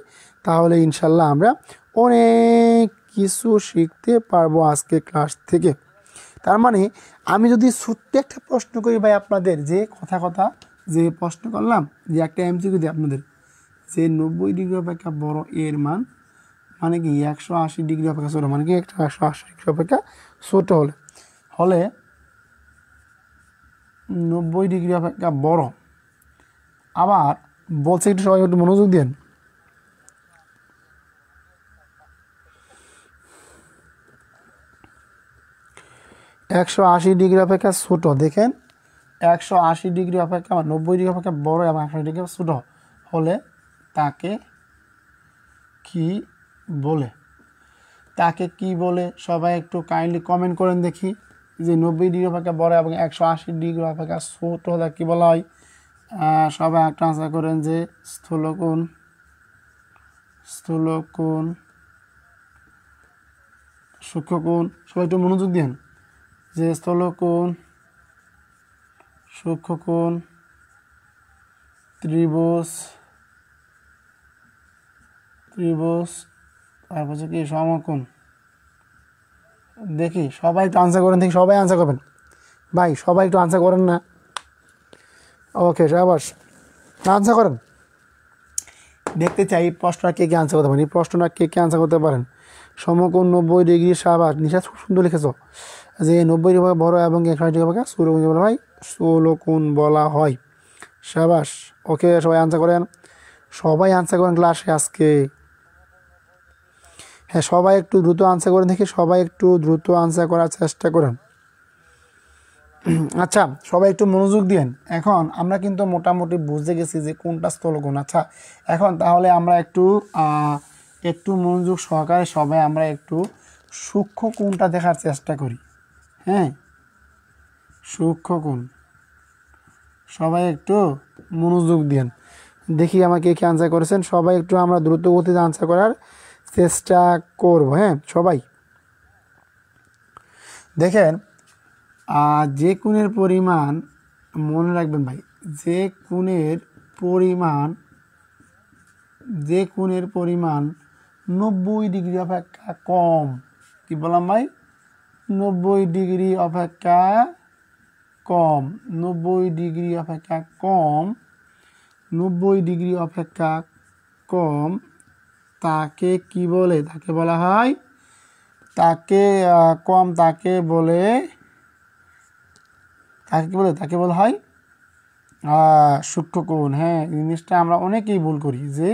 তাহলে ইনশাল্লাহ আমরা অনেক কিছু শিখতে পারবো আজকে ক্লাস থেকে। তার মানে আমি যদি ছোট্ট একটা প্রশ্ন করি ভাই আপনাদের, যে কথা যে প্রশ্ন করলাম, যে একটা এমসিকিউ দিই আপনাদের, যে 90 ডিগ্রি অপেক্ষা বড় এর মান মানে কি 180 ডিগ্রি অপেক্ষা ছোটো, মানে কি 180 ডিগ্রি অপেক্ষা ছোটো হলে 90 ডিগ্রি অপেক্ষা বড়। আবার বলছে, একটু সবাই একটু মনোযোগ দেন, একশো 80 ডিগ্রি অপেক্ষা ছোট। দেখেন, 180 ডিগ্রি অপেক্ষা 90 ডিগ্রি অপেক্ষা বড় এবং 180 ডিগ্রি ছোট হলে তাকে কি বলে? তাকে কি বলে? সবাই একটু কাইন্ডলি কমেন্ট করেন দেখি, যে 90 ডিগ্রি অপেক্ষা বড় এবং 180 ডিগ্রি অপেক্ষা ছোট হলে কি বলা হয়? সবাই একটা আনসার করেন যে স্থূলকোণ, সূক্ষ্মকোণ। সবাই একটু মনোযোগ দেন, যে স্থূলকোণ, সূক্ষ্মকোণ, ত্রিভুজ, তারপর হচ্ছে কি সমকোণ। দেখি সবাই একটু আনসার করেন, দেখি সবাই আনসার করবেন ভাই, সবাই একটু আনসার করেন না? ওকে, সাবাস, আনসার করেন, দেখতে চাই এই প্রশ্নটা কে আনসার করতে পারেন, এই প্রশ্নটা কে আনসার করতে পারেন। সমকোণ 90 ডিগ্রি, সাবাস, নিশা খুব সুন্দর লিখেছ, যে 90 ডিগ্রি বড় এবং 180 ডিগ্রি স্থূলকোণ বলা হয়, স্থূলকোণ বলা হয়। সাবাস, ওকে, সবাই আনসার করেন, সবাই আনসার করেন ক্লাসে আজকে। হ্যাঁ, সবাই একটু দ্রুত আনসার করেন, দেখি সবাই একটু দ্রুত আনসার করার চেষ্টা করেন। আচ্ছা, সবাই একটু মনোযোগ দিন। এখন আমরা কিন্তু মোটামুটি বুঝে গেছি যে কোনটা স্থূলকোণ। আচ্ছা, এখন তাহলে আমরা একটু মনোযোগ সহকারে সবাই আমরা একটু সূক্ষ্ম কোণটা দেখার চেষ্টা করি। হ্যাঁ, সূক্ষ্মকোণ, সবাই একটু মনোযোগ দিন, দেখি আমাকে কে আনসার করেছেন। সবাই একটু আমরা দ্রুত গতিতে আনসার করার চেষ্টা করব। হ্যাঁ, সবাই দেখেন, যে কোণের পরিমাণ মনে রাখবেন ভাই, যে কোণের পরিমাণ 90 ডিগ্রি অপেক্ষা কম, কি বললাম ভাই, 90 ডিগ্রি অপেক্ষা কম, 90 ডিগ্রি অপেক্ষা কম, 90 ডিগ্রি অপেক্ষা কম, তাকে কি বলে, তাকে বলা হয়, তাকে কম, তাকে বলে, তাকে কি বলে, তাকে বলা হয় সূক্ষ্মকোণ। হ্যাঁ, জিনিসটা আমরা অনেকেই ভুল করি যে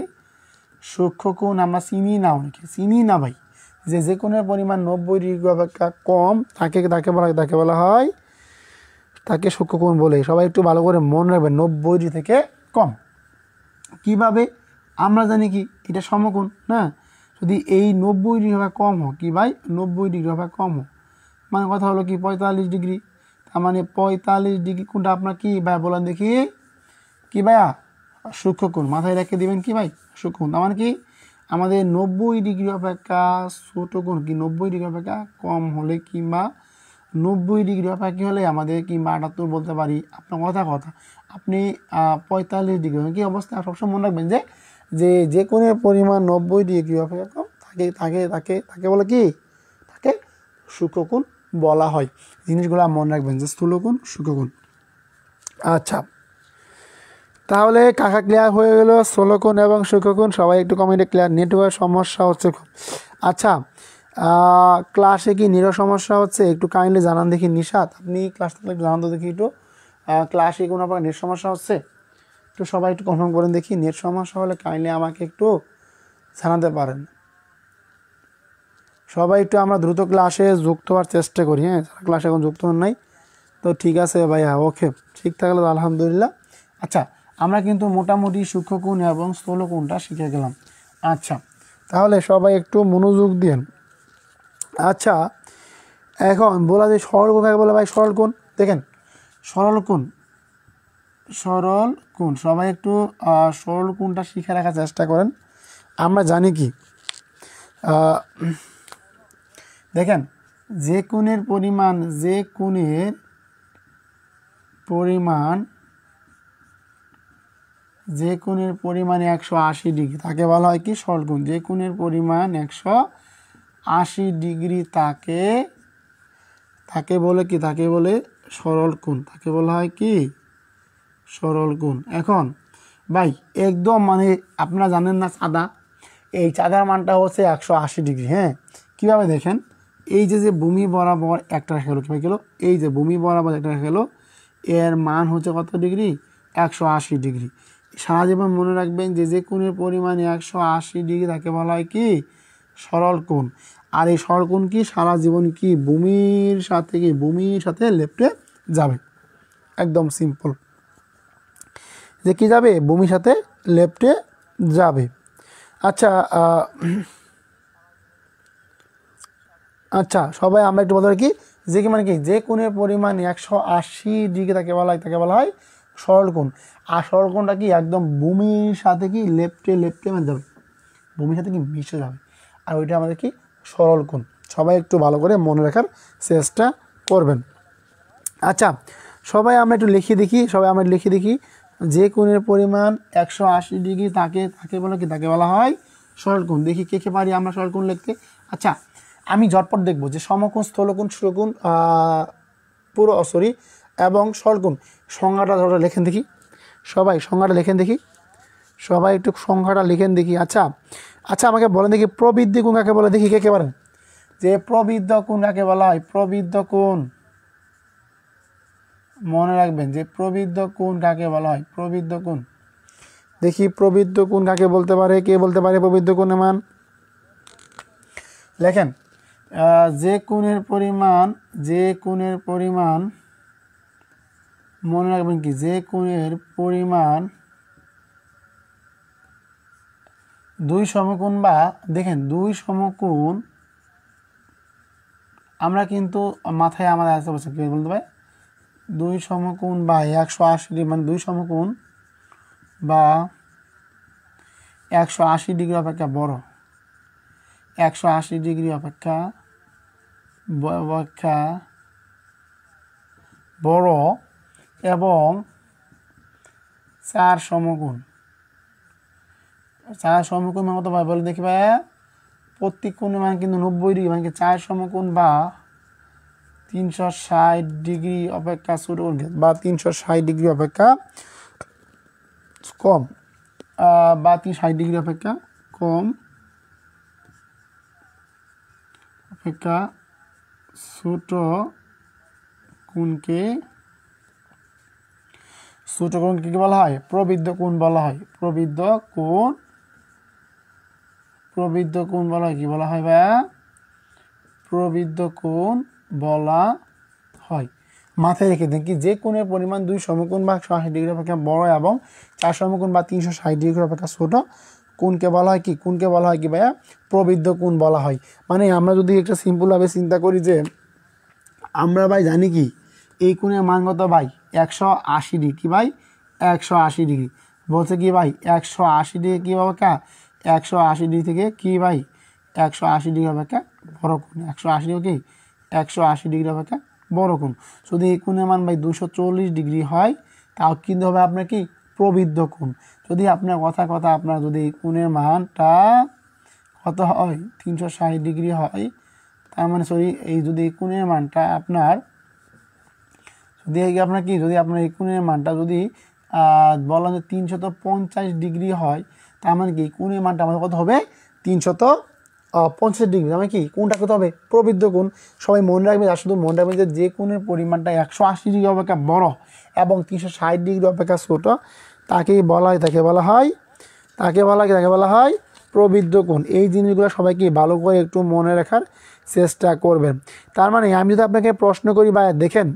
সূক্ষ্মকোণ আমরা চিনি না, অনেকে চিনি না ভাই, যে কোণের পরিমাণ 90 ডিগ্রি অপেক্ষা কম তাকে তাকে বলা হয়, তাকে সূক্ষ্মকোণ বলে। সবাই একটু ভালো করে মনে রাখবেন, 90 ডিগ্রি থেকে কম। কিভাবে আমরা জানি কি এটা সমকোণ না, যদি এই 90 ডিগ্রি অপেক্ষা কম হোক, কি ভাই 90 ডিগ্রি অপেক্ষা কম হোক, মানে কথা হলো কি 45 ডিগ্রি, তার মানে 45 ডিগ্রি কোণটা আপনার কি ভাই বলেন দেখি, কি ভাইয়া, সূক্ষ্মকোণ। মাথায় রেখে দিবেন কি ভাই, সূক্ষ্মকোণ। তার মানে কি আমাদের 90 ডিগ্রি অপেক্ষা ছোট কোণ কি 90 ডিগ্রি অপেক্ষা কম হলে, কিংবা 90 ডিগ্রি অপেক্ষা কী হলে আমাদের, কিংবা 78 বলতে পারি, আপনার কথা আপনি 45 ডিগ্রি কি অবস্থা, সবসময় মনে রাখবেন যে কোণের পরিমাণ 90 ডিগ্রি অপেক্ষা কম তাকে তাকে তাকে তাকে বলে কি, তাকে সূক্ষ্মকোণ বলা হয়। জিনিসগুলো মনে রাখবেন, যে স্থূলকোণ, সূক্ষ্মকোণ। আচ্ছা, তাহলে কাকা ক্লিয়ার হয়ে গেল স্থূলকোণ এবং সূক্ষ্মকোণ। সবাই একটু কমেন্টে ক্লিয়ার। নেটওয়ার্ক সমস্যা হচ্ছে খুব। আচ্ছা, ক্লাসে কি নেটওয়ার্ক সমস্যা হচ্ছে একটু কাইন্ডলি জানান দেখি। নিশাত, আপনি ক্লাস থাকলে একটু জানান তো দেখি, একটু ক্লাসে কোনো আপনার নেট সমস্যা হচ্ছে, একটু সবাই একটু কনফার্ম করেন দেখি। নেট সমস্যা হলে কাইন্ডলি আমাকে একটু জানাতে পারেন। সবাই একটু আমরা দ্রুত ক্লাসে যুক্ত হওয়ার চেষ্টা করি। হ্যাঁ, যারা ক্লাসে এখন যুক্ত হন নাই, তো ঠিক আছে ভাইয়া, ওকে, ঠিক থাকলে তো আলহামদুলিল্লাহ। আচ্ছা, আমরা কিন্তু মোটামুটি সূক্ষ্মকোণ এবং স্থূলকোণটা শিখে গেলাম। আচ্ছা, তাহলে সবাই একটু মনোযোগ দিন। আচ্ছা, এখন বলা যায় সরল কোণ কাকে বলে ভাই, সরল কোণ। দেখেন, সরল কোণ, সবাই একটু সরল কোণটা শিখে রাখার চেষ্টা করেন। আমরা জানি কি, দেখেন, যে কোণের পরিমাণ 180 ডিগ্রি তাকে বলা হয় কি, সরল কোণ। যে কোণের পরিমাণ 180 ডিগ্রি তাকে বলে কি, তাকে বলে সরল কোণ, তাকে বলা হয় কি, সরল কোণ। এখন ভাই একদম মানে আপনারা জানেন না চাঁদা, এই চাঁদার মানটা হচ্ছে 180 ডিগ্রি। হ্যাঁ, কীভাবে দেখেন, এই যে ভূমি বরাবর একটা রেখা গেলো, কীভাবে গেলো, এই যে ভূমি বরাবর একটা রেখা গেলো, এর মান হচ্ছে কত ডিগ্রি, 180 ডিগ্রি। সারা জীবন মনে রাখবেন যে কোণের পরিমাণ 180 ডিগ্রি তাকে বলা হয় কি, সরল কোণ। আর এই সরল কোণ কি সারা জীবন কি ভূমির সাথে লেপ্টে যাবে, একদম সিম্পল, যে কি যাবে, ভূমির সাথে লেপ্টে যাবে। আচ্ছা, আচ্ছা সবাই আমরা একটু বলতে পারি কি, যে কি মানে কি, যে কোণের পরিমাণ 180 ডিগ্রি তাকে বলা হয় সরল কোণ। আর সরল কোণটা কি একদম ভূমির সাথে কি লেপ্টে মানে যাবে, ভূমির সাথে কি মিশে যাবে, আর ওইটা আমাদের কি সরল কোণ। সবাই একটু ভালো করে মনে রাখার চেষ্টা করবেন। আচ্ছা, সবাই আমরা একটু লিখে দেখি, যে কোণের পরিমাণ 180 ডিগ্রি তাকে বলে কি, তাকে বলা হয় সরল কোণ। দেখি কে পারি আমরা সরল কোণ লিখতে। আচ্ছা, আমি ঝটপট দেখবো যে সমকোণ, স্থূলকোণ, সূক্ষ্মকোণ, এবং সরলকোণ সংজ্ঞাটা লেখেন দেখি। সবাই সংজ্ঞাটা লেখেন দেখি, সবাই একটু সংখ্যাটা লিখেন দেখি। আচ্ছা, আমাকে বলেন দেখি, প্রবৃদ্ধি কোণ কাকে বলে, দেখি কে পারেন, যে প্রবৃদ্ধ কোণ কাকে বলা হয়, প্রবৃদ্ধ কোণ। মনে রাখবেন যে প্রবৃদ্ধ কোণ কাকে বলা হয়, প্রবৃদ্ধ কোণ। দেখি প্রবৃদ্ধ কোণ কাকে বলতে পারে, কে বলতে পারে প্রবৃদ্ধ কোণের মান লেখেন। যে কোণের পরিমাণ মনে রাখবেন কি, যে কোণের পরিমাণ 2 সমকোণ, বা দেখেন 2 সমকোণ, আমরা কিন্তু মাথায় আমাদের আসতে বলছে কি বলতে পারি, 2 সমকোণ বা 180 ডিগ্রি, মানে 2 সমকোণ বা 180 ডিগ্রি অপেক্ষা বড়, 180 ডিগ্রি অপেক্ষা বড় এবং 4 সমকোণ। 4 সমকোণ মানে কত ভাই বলে দেখি ভাইয়া, প্রত্যেক কোণের মান কিন্তু 90 ডিগ্রি, মানে 4 সমকোণ বা 360 ডিগ্রি অপেক্ষা ছোট কোণ বা 360 ডিগ্রি অপেক্ষা কম, বা 360 ডিগ্রি অপেক্ষা কম অপেক্ষা ছোট কোণকে কি বলা হয়? প্রবৃদ্ধ কোণ বলা হয়। প্রবৃদ্ধ কোণ বলা হয়, কি বলা হয় ভাইয়া? প্রবৃদ্ধ কোণ বলা হয়। মাথায় রেখে দেন কি, যে কোণের পরিমাণ 2 সমকোণ বা 180 ডিগ্রি অপেক্ষা বড় এবং 4 সমকোণ বা 360 ডিগ্রি অপেক্ষা ছোট কোণকে বলা হয় কি? কোণকে বলা হয় কি ভাইয়া? প্রবৃদ্ধ কোণ বলা হয়। মানে আমরা যদি একটা সিম্পলভাবে চিন্তা করি যে আমরা ভাই জানি কি এই কোণের মান কত ভাই? 180 ডিগ্রি। কি ভাই? 180 ডিগ্রি বলছে কি ভাই? 180 ডিগ্রি কি অপেক্ষা? 180 ডিগ্রি থেকে কি ভাই? 180 ডিগ্রি অপেক্ষা বড় কোণ। 180 ডিগ্রি কি? 180 ডিগ্রি অপেক্ষা বড় কোণ। যদি এই কোণের মান ভাই 240 ডিগ্রি হয় তাও কিন্তু হবে আপনার কি? প্রবৃদ্ধ কোণ। যদি আপনার কথা আপনার যদি এই কোণের মানটা কত হয়? 360 ডিগ্রি হয়, তার মানে সরি এই যদি এই কোণের মানটা আপনার যদি আপনার কি, যদি আপনার এই কোণের মানটা যদি বললাম যে 350 ডিগ্রি হয়, তার মানে কি কোণের মানটা আমাদের কত হবে? 350 ডিগ্রি। মানে কি কোণটা কত হবে? প্রবৃদ্ধ কোণ। সবাই মনে রাখবে, আর শুধু মনে রাখবে যে কোণের পরিমাণটা 180 ডিগ্রি অপেক্ষা বড় এবং 360 ডিগ্রি অপেক্ষা ছোট তাকেই বলা হয়, তাকে বলা হয় প্রবৃদ্ধ কোণ। এই জিনিসগুলো সবাইকে ভালো করে একটু মনে রাখার চেষ্টা করবেন। তার মানে আমি যদি আপনাকে প্রশ্ন করি বা দেখেন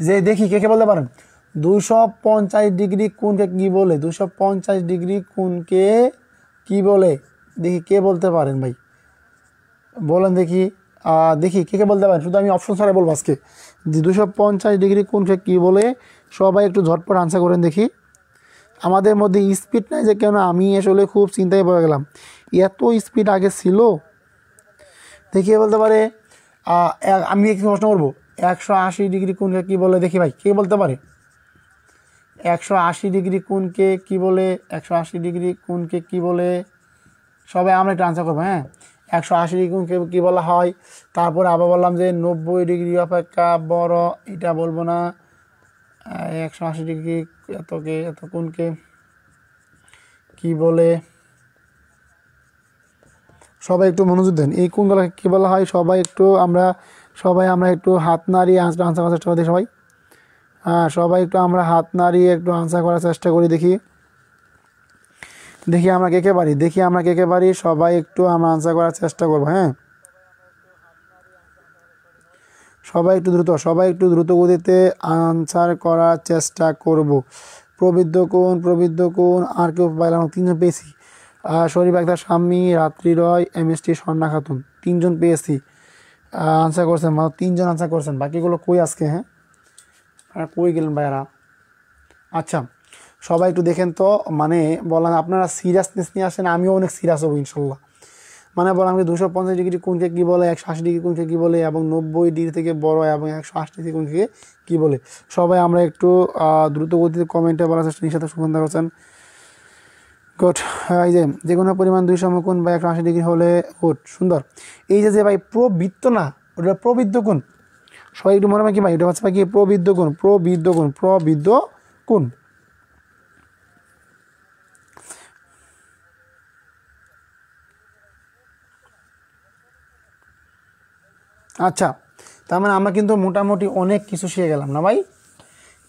যে দেখি কে বলতে পারেন 250 ডিগ্রি কোণকে কি বলে? 250 ডিগ্রি কোণকে কি বলে? দেখি কে বলতে পারেন ভাই, বলেন দেখি। দেখি কে বলতে পারেন, শুধু আমি অপশন ছাড়া বলবো আজকে যে 250 ডিগ্রি কোণকে কি বলে। সবাই একটু ঝটপট আনসার করেন দেখি। আমাদের মধ্যে স্পিড নাই যে কেন, আমি আসলে খুব চিন্তায় পড়ে গেলাম, এত স্পিড আগে ছিল। দেখি বলতে পারে, আমি একটু প্রশ্ন করবো 180 ডিগ্রি কোণকে কি বলে? দেখি ভাই কে বলতে পারে 180 ডিগ্রি কোণকে কি বলে? 180 ডিগ্রি কোণকে কি বলে? সবাই আমরা একটু আনসার করবো। হ্যাঁ, 180 ডিগ্রি কোণকে কি বলা হয়? তারপরে আবার বললাম যে 90 ডিগ্রি অপেক্ষা বড়, এটা বলবো না। 180 ডিগ্রি এত কোণকে কি বলে? সবাই একটু মনোযোগ দেন, এই কোণগুলো কী বলা হয়? সবাই আমরা একটু হাত নাড়িয়ে আনসার করার চেষ্টা করি সবাই। হ্যাঁ, সবাই একটু আমরা হাত নাড়িয়ে একটু আনসার করার চেষ্টা করি। দেখি আমরা কে পারি। সবাই একটু আমরা আনসার করার চেষ্টা করবো। হ্যাঁ, সবাই একটু দ্রুত গতিতে আনসার করার চেষ্টা করব। প্রবৃদ্ধ কোণ আর কেউ পাইলাম? 3জন পেয়েছি। শরীফ আক্তার, শাম্মী, রাত্রি রয়, MST, স্বর্ণা খাতুন, 3জন পেয়েছি আনসার করছেন। মাত্র 3জন আনসার করছেন, বাকিগুলো কই আজকে? হ্যাঁ, আর কই গেলেন ভাইয়ারা? আচ্ছা, সবাই একটু দেখেন তো, মানে বললাম আপনারা সিরিয়াসনেস নিয়ে আসেন, আমিও অনেক সিরিয়াস হবো ইনশাল্লাহ। মানে বললাম যে 250 ডিগ্রি কোণকে কী বলে, 180 ডিগ্রি কোণকে কী বলে, এবং 90 ডিগ্রি থেকে বড় এবং 180 ডিগ্রি কোণকে কী বলে। সবাই আমরা একটু দ্রুত গতিতে কমেন্টে বলার চেষ্টা। নিঃস্বার্থ সুগন্ধা করছেন, গুড। এই যে কোনো পরিমাণ 2 সমকোণ বা 180 ডিগ্রি হলে, গুড, সুন্দর। এই যে ভাই প্রবৃত্ত না, ওটা প্রবৃদ্ধ কোণ। সবাই একটু মনে হয় কি ভাই, এটা হচ্ছে ভাই কি? প্রবৃদ্ধ কোণ। আচ্ছা, তার মানে আমরা কিন্তু মোটামুটি অনেক কিছু শিখে গেলাম না ভাই?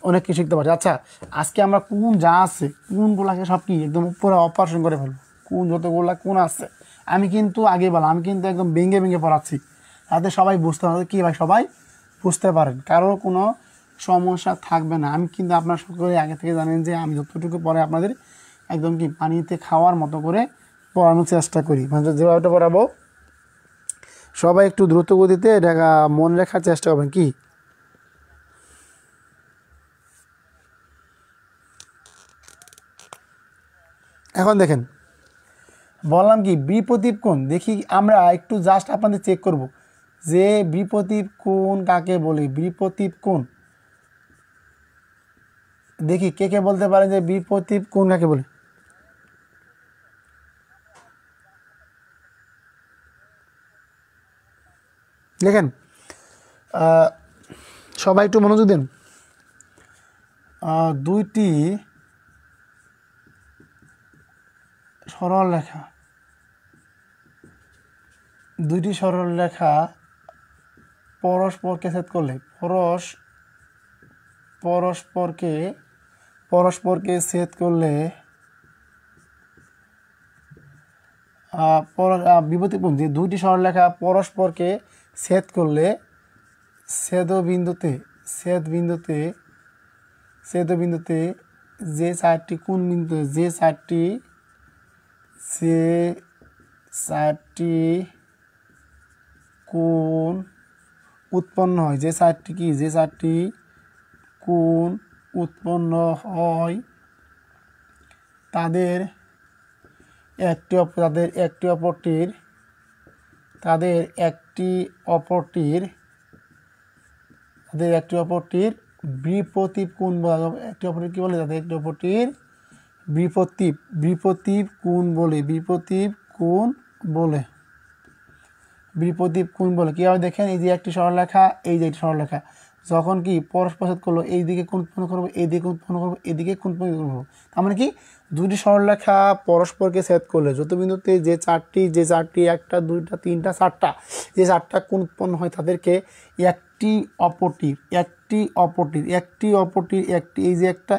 অনেক কিছু শিখতে পারছি। আচ্ছা, আজকে আমরা কোণ যা আছে কোণগুলাকে সব কি একদম উপরে অপারেশন করে ফেলবো। কোণ যতগুলা কোণ আছে আমি কিন্তু আগে বললাম, আমি কিন্তু একদম ভেঙে পড়াচ্ছি, তাতে সবাই বুঝতে পারবে কি ভাই, সবাই বুঝতে পারেন, কারোর কোনো সমস্যা থাকবে না। আমি কিন্তু আপনার সকলে আগে থেকে জানেন যে আমি যতটুকু পরে আপনাদের একদম কি পানিতে খাওয়ার মতো করে পড়ানোর চেষ্টা করি, মানে যেভাবে পড়াবো সবাই একটু দ্রুত গতিতে এটা মনে রাখার চেষ্টা করবেন। কি এখন দেখেন, বললাম কি বিপরীত কোণ। দেখি আমরা একটু জাস্ট আপনাদের চেক করব যে বিপরীত কোণ কাকে বলে। বিপরীত কোণ দেখি কে কে বলতে পারেন যে বিপরীত কোণ কাকে বলে? দেখেন সবাই একটু মনোযোগ দেন। দুইটি সরলরেখা পরস্পরকে ছেদ করলে পরস্পরকে ছেদ করলে বিপরীত কোণ, যে দুইটি সরলরেখা পরস্পরকে ছেদ করলে ছেদবিন্দুতে যে চারটি কোণ বিন্দু যে চারটি কোণ উৎপন্ন হয়, যে চারটি কোণ উৎপন্ন হয় তাদের একটি অপরটির বিপরীত কোণ বলা হবে। একটি অপরটির কি বলে? তাদের একটি অপরটির বিপরীত কোণ বলে। কীভাবে দেখেন, এই যে একটি সরলরেখা, এই যে একটি সরলরেখা, যখন কি পরস্পর ছেদ করলো এই দিকে কোণ উৎপন্ন করবো, এই দিকে উৎপন্ন করবো, এদিকে কোণ উৎপন্ন করবো। তার মানে কি, দুটি সরলরেখা পরস্পরকে ছেদ করলে যত বিন্দুতে যে চারটি একটা দুইটা তিনটা চারটা যে চারটা কোণ উৎপন্ন হয় তাদেরকে একটি অপরটির এই যে একটা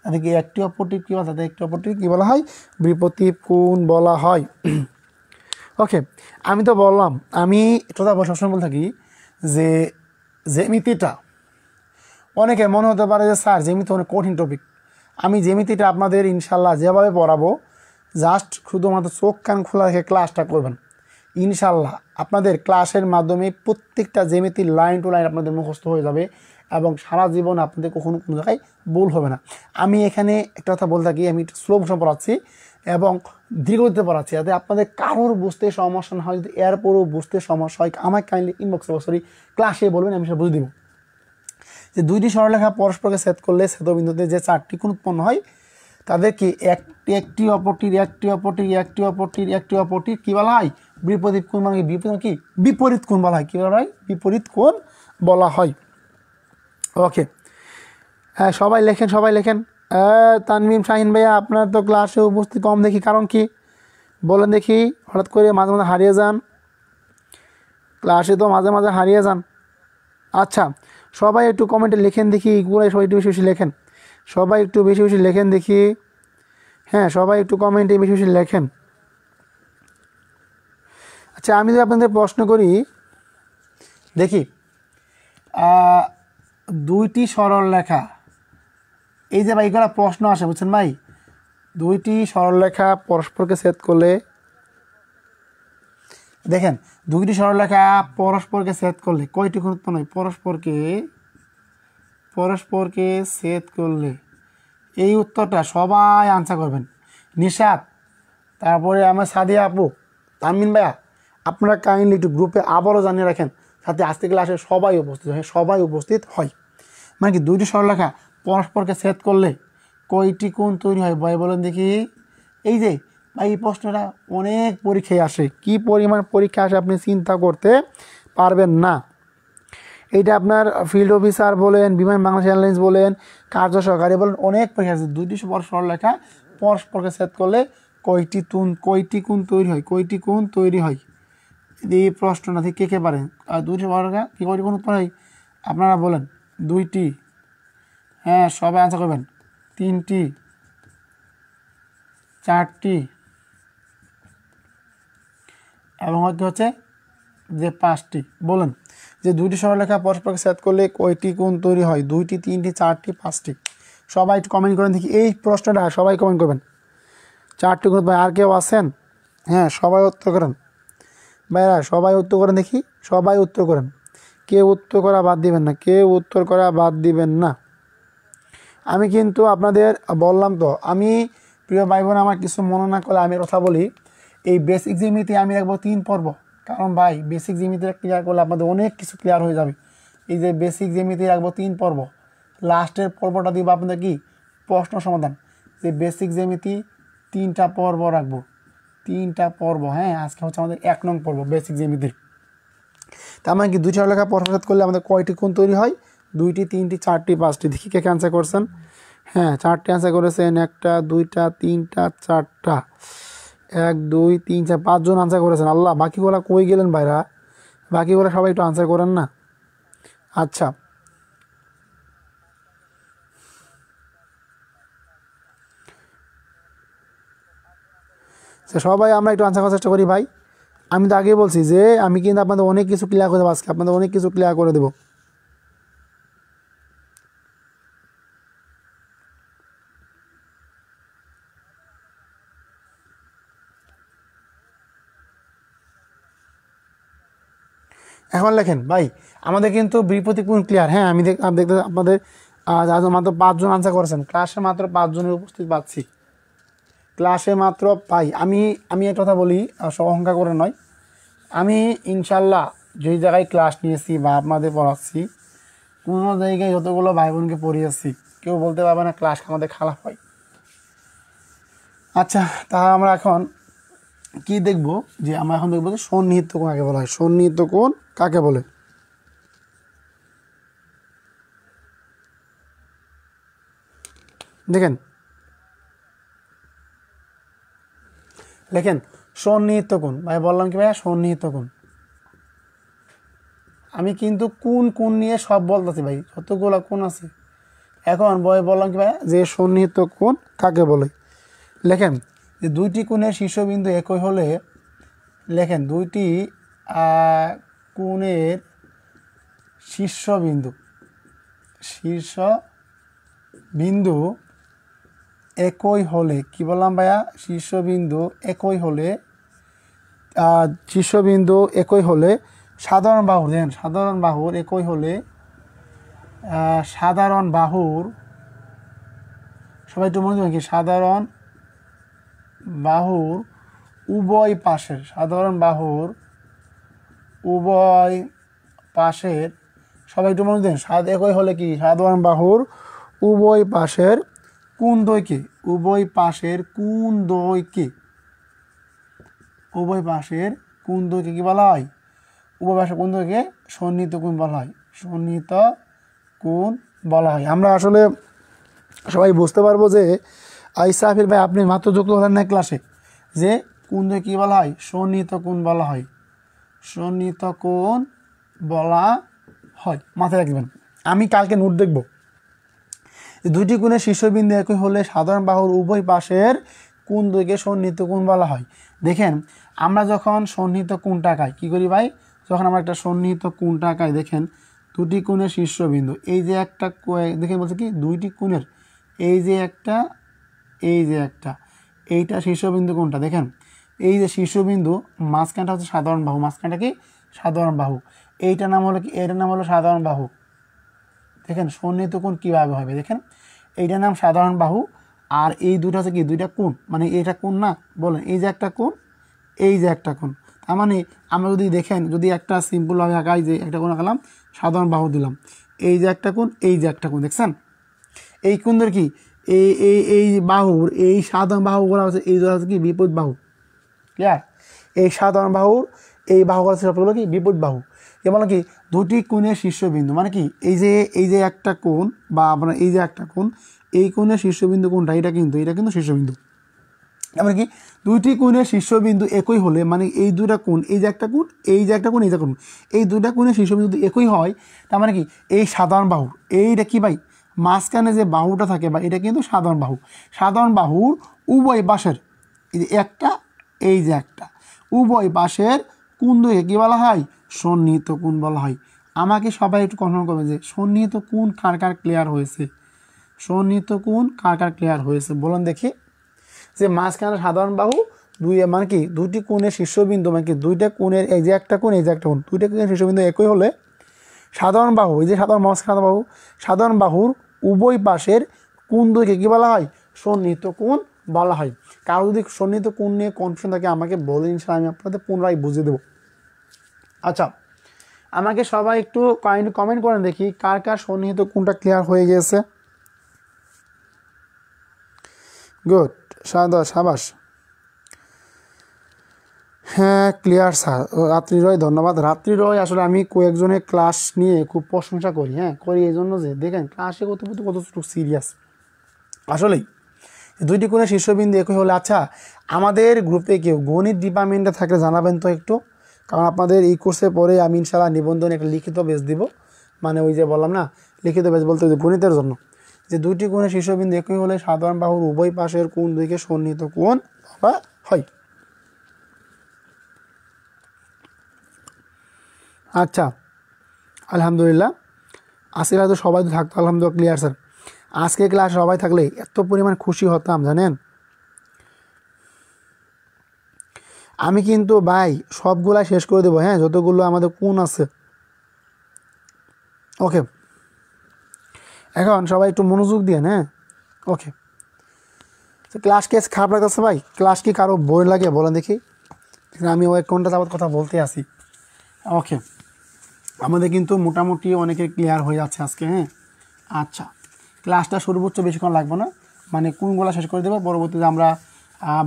তাদেরকে একটি অপরটির কী বলা? তাদের একটি অপরটির কী বলা হয়? বিপরীত কোণ বলা হয়। ওকে, আমি তো বললাম, আমি এটা সবসময় বলে থাকি যে জ্যামিতিটা অনেকের মনে হতে পারে যে স্যার জ্যামিতি অনেক কঠিন টপিক। আমি জ্যামিতিটা আপনাদের ইনশাল্লাহ যেভাবে পড়াবো, জাস্ট শুধুমাত্র চোখ কান খোলা রেখে ক্লাসটা করবেন, ইনশাল্লাহ আপনাদের ক্লাসের মাধ্যমে প্রত্যেকটা জ্যামিতির লাইন টু লাইন আপনাদের মুখস্থ হয়ে যাবে এবং সারা জীবন আপনাদের কখনো কোনো জায়গায় ভুল হবে না। আমি এখানে একটা কথা বলে থাকি, আমি একটু স্লো মোশন পড়াচ্ছি এবং ধীরগতিতে পড়াচ্ছি, যাতে আপনাদের কারোর বুঝতে সমস্যা না হয়। যদি এরপরও বুঝতে সমস্যা হয় আমাকে কাইন্ডলি ইনবক্সে ক্লাসে বলবেন, আমি সেটা বুঝে দেবো। যে দুইটি সরলরেখা পরস্পরকে ছেদ করলে ছেদবিন্দুতে যে চারটি কোণ উৎপন্ন হয় তাদেরকে একটি অপরটির কী বলা হয়? বিপরীত কোণ। মানে বিপরীত কোণ বলা হয়। কী বলা হয়? বিপরীত কোণ বলা হয়। ওকে, হ্যাঁ সবাই লেখেন। তানভীম শাহিন ভাইয়া, আপনার তো ক্লাসে উপস্থিত কম দেখি, কারণ কি বলেন দেখি? হঠাৎ করে মাঝে মাঝে হারিয়ে যান, ক্লাসে তো মাঝে মাঝে হারিয়ে যান। আচ্ছা, সবাই একটু কমেন্টে লেখেন দেখি, সবাই একটু বেশি বেশি লেখেন, সবাই একটু বেশি বেশি লেখেন দেখি। হ্যাঁ, সবাই একটু কমেন্টে বেশি বেশি লেখেন। আচ্ছা, আমি যদি আপনাদের প্রশ্ন করি, দেখি দুইটি সরলরেখা, এই যে ভাই এগুলো প্রশ্ন আসে, বুঝছেন ভাই? দুইটি সরলরেখা পরস্পরকে ছেদ করলে, দেখেন দুইটি সরলরেখা পরস্পরকে ছেদ করলে কয়টি কোণ উৎপন্ন হয়? পরস্পরকে ছেদ করলে, এই উত্তরটা সবাই আনসার করবেন। নিশাত, তারপরে আমার সাদিয়া আপু, তামিন ভাইয়া, আপনারা কাইন্ডলি একটু গ্রুপে আবারও জানিয়ে রাখেন, সাথে আজকে ক্লাসে সবাই উপস্থিত হয়। মানে কি, দুইটি সরলরেখা পরস্পরকে ছেদ করলে কয়টি কোণ তৈরি হয়? ভাই বলেন দেখি। এই যে ভাই, এই প্রশ্নটা অনেক পরীক্ষায় আসে, কি পরিমাণ পরীক্ষা আসে আপনি চিন্তা করতে পারবেন না। এইটা আপনার ফিল্ড অফিসার বলেন, বিমান বাংলাদেশ এয়ারলাইন্স বলেন, কার্য সহকারী বলেন, অনেক পরীক্ষা আছে। দুইটি সরলরেখা পরস্পরকে ছেদ করলে কয়টি কোণ তৈরি হয়? এই প্রশ্নটা থেকে কে পারেন? আর দুইটি সরলরেখা কি কয়টি কোণ উৎপন্ন হয়? আপনারা বলেন। দুইটি, হ্যাঁ সবাই আনসার করবেন। তিনটি, চারটি, এবং হচ্ছে যে পাঁচটি। বলেন যে দুইটি সরলরেখা পরস্পরকে ছেদ করলে কয়টি কোণ তৈরি হয়? দুইটি, তিনটি, চারটি, পাঁচটি। সবাই একটু কমেন্ট করেন দেখি এই প্রশ্নটা, সবাই কমেন্ট করবেন। চারটি কোণ। আর কেউ আছেন? হ্যাঁ, সবাই উত্তর করেন ভাইরা, সবাই উত্তর করেন দেখি, সবাই উত্তর করেন। কেউ উত্তর করা বাদ দিবেন না। আমি কিন্তু আপনাদের বললাম তো, আমি প্রিয় ভাই বোন, আমার কিছু মনে না করলে আমি কথা বলি, এই বেসিক জ্যামিতি আমি রাখবো 3 পর্ব। কারণ ভাই বেসিক জ্যামিতি ক্লিয়ার করলে আপনাদের অনেক কিছু ক্লিয়ার হয়ে যাবে। এই যে বেসিক জ্যামিতি রাখবো 3 পর্ব, লাস্টের পর্বটা দিব আপনাদের কি প্রশ্ন সমাধান, যে বেসিক জ্যামিতি 3টা পর্ব রাখবো, 3টা পর্ব। হ্যাঁ, আজকে হচ্ছে আমাদের 1 নং পর্ব বেসিক জ্যামিতির। তার মানে কি 2টা লেখা পরস্পর করলে আমাদের কয়টি কোণ তৈরি হয়? 2টি, 3টি, 4টি, 5টি। দেখি কে অ্যান্সার করছেন। হ্যাঁ, 4টি অ্যান্সার করেছেন। 1টা, 2টা, 3টা, 4টা, 1 2 3 4 5 জন আনসার করেছেন। আল্লাহ, বাকিগুলো কই গেলেন ভাইরা? বাকিগুলো সবাই একটু আনসার করেন না। আচ্ছা, সবাই আমরা একটু আনসার করার চেষ্টা করি ভাই। আমি তো আগেই বলছি যে আমি কিন্তু আপনাদের অনেক কিছু ক্লিয়ার করে দেবো আজকে, আপনাদের অনেক কিছু ক্লিয়ার করে দেবো। এখন লেখেন ভাই, আমাদের কিন্তু বিপরীত কোণ ক্লিয়ার। হ্যাঁ, আমি দেখতে আপনাদের আজ মাত্র 5 জন আনসার করেছেন। ক্লাসে মাত্র 5 জনের উপস্থিত পাচ্ছি, ক্লাসে মাত্র পাই। আমি একটা কথা বলি, অহংকার করে নয়, আমি ইনশাল্লাহ যেই জায়গায় ক্লাস নিয়েছি বা আপনাদের পড়াচ্ছি, কোনো জায়গায় যতগুলো ভাই বোনকে পড়িয়েছি কেউ বলতে পারবে না ক্লাস আমাদের খারাপ হয়। আচ্ছা, তা আমরা এখন কি দেখব, যে আমরা এখন দেখবো যে সন্নিহিত কোণ কাকে বলা হয়। সন্নিহিত কোণ কাকে বলে? দেখেন, লেখেন সন্নিহিত কোণ। ভাই বললাম কি ভাইয়া, সন্নিহিত কোণ। আমি কিন্তু কোণ নিয়ে সব বলতেছি ভাই, যতগুলো কোণ আছে। এখন বললাম কি ভাইয়া, যে সন্নিহিত কোণ কাকে বলে। লেখেন যে 2টি কোণের শীর্ষবিন্দু একই হলে, লেখেন 2টি কোণের শীর্ষবিন্দু একই হলে, কি বললাম ভাইয়া, শীর্ষবিন্দু একই হলে, সাধারণ বাহুর, দেখেন সাধারণ বাহুর একই হলে, সাধারণ বাহুর, সবাই একটু মনে দেখবেন কি, সাধারণ বাহুর উভয় পাশের, সবাই একটু মনে দেন, একই হলে কি, সাধারণ বাহুর উভয় পাশের কোণ দ্বয়কে, উভয় পাশের কোণ দ্বয়কে কি বলা হয়? উভয় পাশের কোণ দ্বয়কে সন্নিহিত কোণ বলা হয়। সন্নিহিত কোণ বলা হয়। আমরা আসলে সবাই বুঝতে পারবো যে ইসরাফিল ভাই আপনি মাত্র যুক্ত হলেন না ক্লাসে, যে কোণ দ্বয় কী বলা হয়? সন্নিহিত কোণ বলা হয়। সন্নিহিত কোণ বলা হয়, মাথায় রাখবেন। আমি কালকে নোট দেখব, 2টি কোণের শীর্ষবিন্দু একই হলে সাধারণ বাহুর উভয় পাশের কোণ দ্বয়কে সন্নিহিত কোণ বলা হয়। দেখেন, আমরা যখন সন্নিহিত কোণটা আঁকাই কী করি ভাই, যখন আমরা একটা সন্নিহিত কোণটা আঁকাই, দেখেন 2টি কোণের শীর্ষবিন্দু, এই যে একটা, দেখেন বলছে কি 2টি কোণের, এই যে একটা, এইটা শীর্ষবিন্দু কোণটা, দেখেন এই যে শীর্ষবিন্দু, মাঝখানটা হচ্ছে সাধারণ বাহু, মাঝখানটা কি সাধারণ বাহু, এইটার নাম হলো কি, এটার নাম হলো সাধারণ বাহু। দেখেন সন্নিহিত কোণ কীভাবে হবে, দেখেন এইটার নাম সাধারণ বাহু, আর এই দুটো হচ্ছে কি, 2টা কোণ, মানে এটা কোণ না, বলেন এই যে একটা কোণ, এই যে একটা কোণ। তার মানে আমরা যদি দেখেন, যদি একটা সিম্পলভাবে আঁকাই, যে একটা কোণ আঁকালাম, সাধারণ বাহু দিলাম, এই যে একটা কোণ, এই যে একটা কোণ, দেখছেন এই কোণদের কি, এই বাহুর, এই সাধারণ বাহুগুলো হচ্ছে, এই হচ্ছে কি বিপরীত বাহু। ক্লিয়ার? এই সাধারণ বাহুর এই বাহুগুলো সবগুলো কি বিপরীত বাহু। যেমন কি 2টি কোণের শীর্ষবিন্দু, মানে কি এই যে একটা কোণ, বা আপনার এই যে একটা কোণ, এই কোণের শীর্ষবিন্দু কোণটা, এটা কিন্তু শীর্ষবিন্দু। এমন কি 2টি কোণের শীর্ষবিন্দু একই হলে, মানে এই 2টা কোণ, এই যে একটা কোণ, এই যে একটা কোণ, এই যে কোণ, এই 2টা কোণের শীর্ষবিন্দু একই হয়, তার মানে কি এই সাধারণ বাহু, এইটা কি ভাই, মাঝখানে যে বাহুটা থাকে বা এটা কিন্তু সাধারণ বাহু। সাধারণ বাহুর উভয় পাশের, এই যে একটা, এই যে একটা, উভয় পাশের কোণ দ্বয়কে কী বলা হয়? সন্নিহিত কোণ বলা হয়। আমাকে সবাই একটু কনফার্ম করবে যে সন্নিহিত কোণ কার কার ক্লিয়ার হয়েছে, সন্নিহিত কোণ কার কার ক্লিয়ার হয়েছে, বলুন দেখি। যে মাঝখানে সাধারণ বাহু, মানে কি 2টি কোণের শীর্ষবিন্দু, মানে কি 2টা কোণের, এই যে একটা কোণ, এই যে একটা কোণ, 2টা কোণের শীর্ষবিন্দু একই হলে সাধারণ বাহু, এই যে সাধারণ বাহু, সাধারণ বাহুর উভয় পাশের কোণ দ্বয়কে কী বলা হয়? সন্নিহিত কোণ বলা হয়। কারো যদি সন্নিহিত কোণ নিয়ে কনফিউশন থাকে আমাকে বলে, ইনশাআল্লাহ আমি আপনাদের পুনরায় বুঝিয়ে দেবো। আচ্ছা, আমাকে সবাই একটু কমেন্ট করেন দেখি কার কার সন্নিহিত কোনটা ক্লিয়ার হয়ে গেছে। গুড, সাবাস। হ্যাঁ ক্লিয়ার স্যার। রাত্রি রয় ধন্যবাদ। রাত্রি রয় আসলে আমি কয়েকজনের ক্লাস নিয়ে খুব প্রশংসা করি, হ্যাঁ করি এই জন্য যে দেখেন ক্লাসে কতটুকু সিরিয়াস। আসলেই দুইটি কোণের শীর্ষবিন্দু একই হলে, আচ্ছা আমাদের গ্রুপে কেউ গণিত ডিপার্টমেন্টে থাকলে জানাবেন তো একটু, কারণ আপনাদের এই কোর্সে পরে আমি ইনশাআল্লাহ নিবন্ধনে একটা লিখিত বেস দিব, মানে ওই যে বললাম না লিখিত বেস বলতে যে গণিতের জন্য, যে দুইটি কোণের শীর্ষবিন্দু একই হলে সাধারণ বাহুর উভয় পাশের কোণ দুইকে সন্নিহিত কোণ বলা হয়। আচ্ছা আলহামদুলিল্লাহ, আজকে তো সবাই তো থাকতো আলহামদুলিল্লাহ ক্লিয়ার স্যার। আজকে ক্লাস সবাই থাকলে এত পরিমাণ খুশি হতাম জানেন। আমি কিন্তু ভাই সবগুলা শেষ করে দেবো, হ্যাঁ যতগুলো আমাদের কোণ আছে। ওকে, এখন সবাই একটু মনোযোগ দিয়ে, হ্যাঁ ওকে। ক্লাস কেস খারাপ লাগতেছে ভাই? ক্লাস কি কারো বই লাগে বলেন দেখি, আমি ওই কোনটা যাবত কথা বলতে আসি। ওকে, আমাদের কিন্তু মোটামুটি অনেকে ক্লিয়ার হয়ে যাচ্ছে আজকে, হ্যাঁ। আচ্ছা, ক্লাসটা সর্বোচ্চ বেশিক্ষণ লাগবে না, মানে কোনগুলো শেষ করে দেবো, পরবর্তীতে আমরা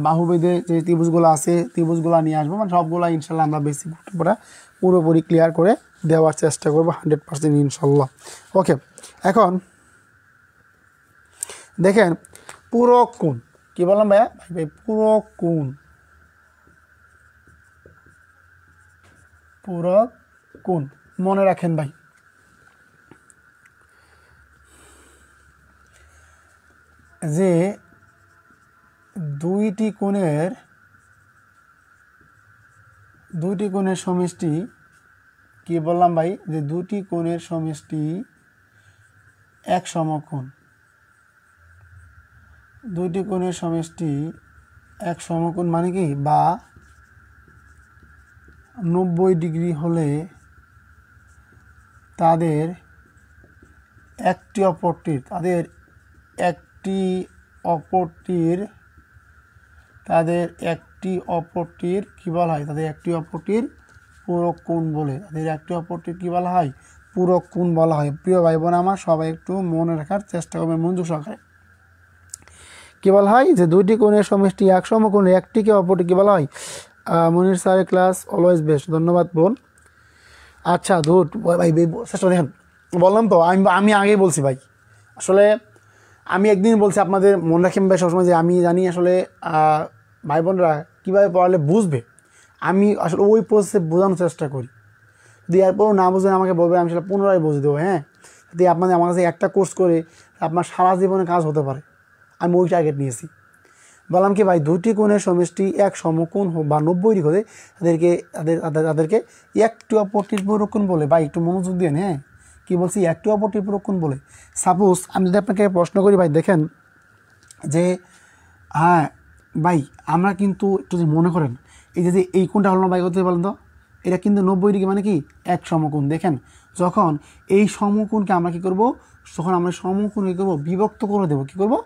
বাহুবেদে যে ত্রিভুজগুলো আছে ত্রিভুজগুলো নিয়ে আসবো, মানে সবগুলো ইনশাল্লাহ আমরা বেসিক পড়া পুরোপুরি ক্লিয়ার করে দেওয়ার চেষ্টা করবো 100% ইনশাল্লাহ। ওকে, এখন দেখেন পূরক কোণ কি বললাম ভাইয়া? ভাই পূরক কোণ, পূরক কোণ মনে রাখেন ভাই। যে দুইটি কোণের সমষ্টি কি বললাম ভাই? যে দুটি কোণের সমষ্টি এক সমকোণ, দুইটি কোণের সমষ্টি এক সমকোণ মানে কি, বা 90 ডিগ্রি হলে তাদের একটি অপরটির কি বলা হয়? তাদের একটি অপরটির পূরক কোণ বলে, তাদের একটি অপরটির কি বলা হয়? পূরক কোণ বলা হয়। প্রিয় ভাই বোন আমার, সবাই একটু মনে রাখার চেষ্টা করবেন মনোযোগ সহকারে। কি বলা হয়? যে দুইটি কোণের সমষ্টি এক সমকোণ, একটিকে অপরটি কি বলা হয়? মনির স্যারের ক্লাস অলওয়েজ বেস্ট, ধন্যবাদ বোন। আচ্ছা ধুর ভাই, দেখেন বললাম তো, আমি আগেই বলছি ভাই, আসলে আমি একদিন বলছি আপনাদের মনে রাখেন ভাই সবসময়, যে আমি জানি আসলে ভাই বোনরা কীভাবে পড়ালে বুঝবে, আমি আসলে ওই প্রসেসে বোঝানোর চেষ্টা করি। যদি এরপরও না বুঝেন আমাকে বলবে, আমি সেটা পুনরায় বুঝে দেবো, হ্যাঁ। যদি আপনাদের আমার কাছে একটা কোর্স করে আপনার সারা জীবনে কাজ হতে পারে, আমি ওই টার্গেট নিয়েছি। বললাম কি ভাই, দুটি কোণের সমষ্টি এক সমকোণ বা 90 ডিগ্রি হলে তাদেরকে একটি অপরটির পূরক কোণ বলে। ভাই একটু মনোযোগ দিয়ে, হ্যাঁ কি বলছি? একটি অপরটির পূরক কোণ বলে। সাপোজ আমি যদি আপনাকে প্রশ্ন করি ভাই, দেখেন যে হ্যাঁ ভাই আমরা কিন্তু একটু যদি মনে করেন, এই যে এই কোণটা হলো না ভাই, করতে বলেন তো, এটা কিন্তু 90 ডিগ্রি মানে কি এক সমকোণ। দেখেন যখন এই সমকোণকে আমরা কী করবো, যখন আমরা সমকোণ কী করবো, বিভক্ত করে দেবো। কী করবো?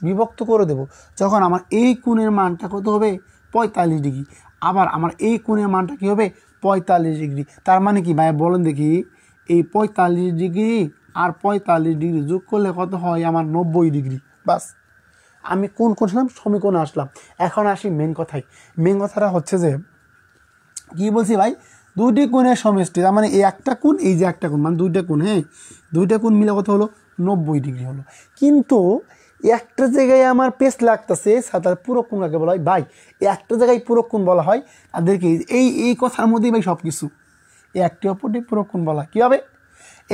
বিভক্ত করে দেবো। যখন আমার এই কোণের মানটা কত হবে? 45 ডিগ্রি। আবার আমার এই কোণের মানটা কী হবে? 45 ডিগ্রি। তার মানে কি ভাই বলেন দেখি, এই 45 ডিগ্রি আর 45 ডিগ্রি যোগ করলে কত হয়? আমার 90 ডিগ্রি। বাস, আমি কোন ছিলাম? সমীকরণে আসলাম। এখন আসি মেন কথায়। মেন কথাটা হচ্ছে যে কি বলছি ভাই, দুইটি কোণের সমষ্টি, তার মানে এই একটা কোণ, এই যে একটা কোণ, মানে দুইটা কোণ, হ্যাঁ দুইটা কোণ মিলে কত হলো? 90 ডিগ্রি হলো। কিন্তু একটা জায়গায় আমার পেস লাগতেছে, তার পূরক কোণ কাকে বলা হয়? ভাই একটা জায়গায় পূরক কোণ বলা হয় তাদেরকে, এই কথার মধ্যেই ভাই সব কিছু, একটি অপরটি পূরক কোণ বলা হয়। কী হবে?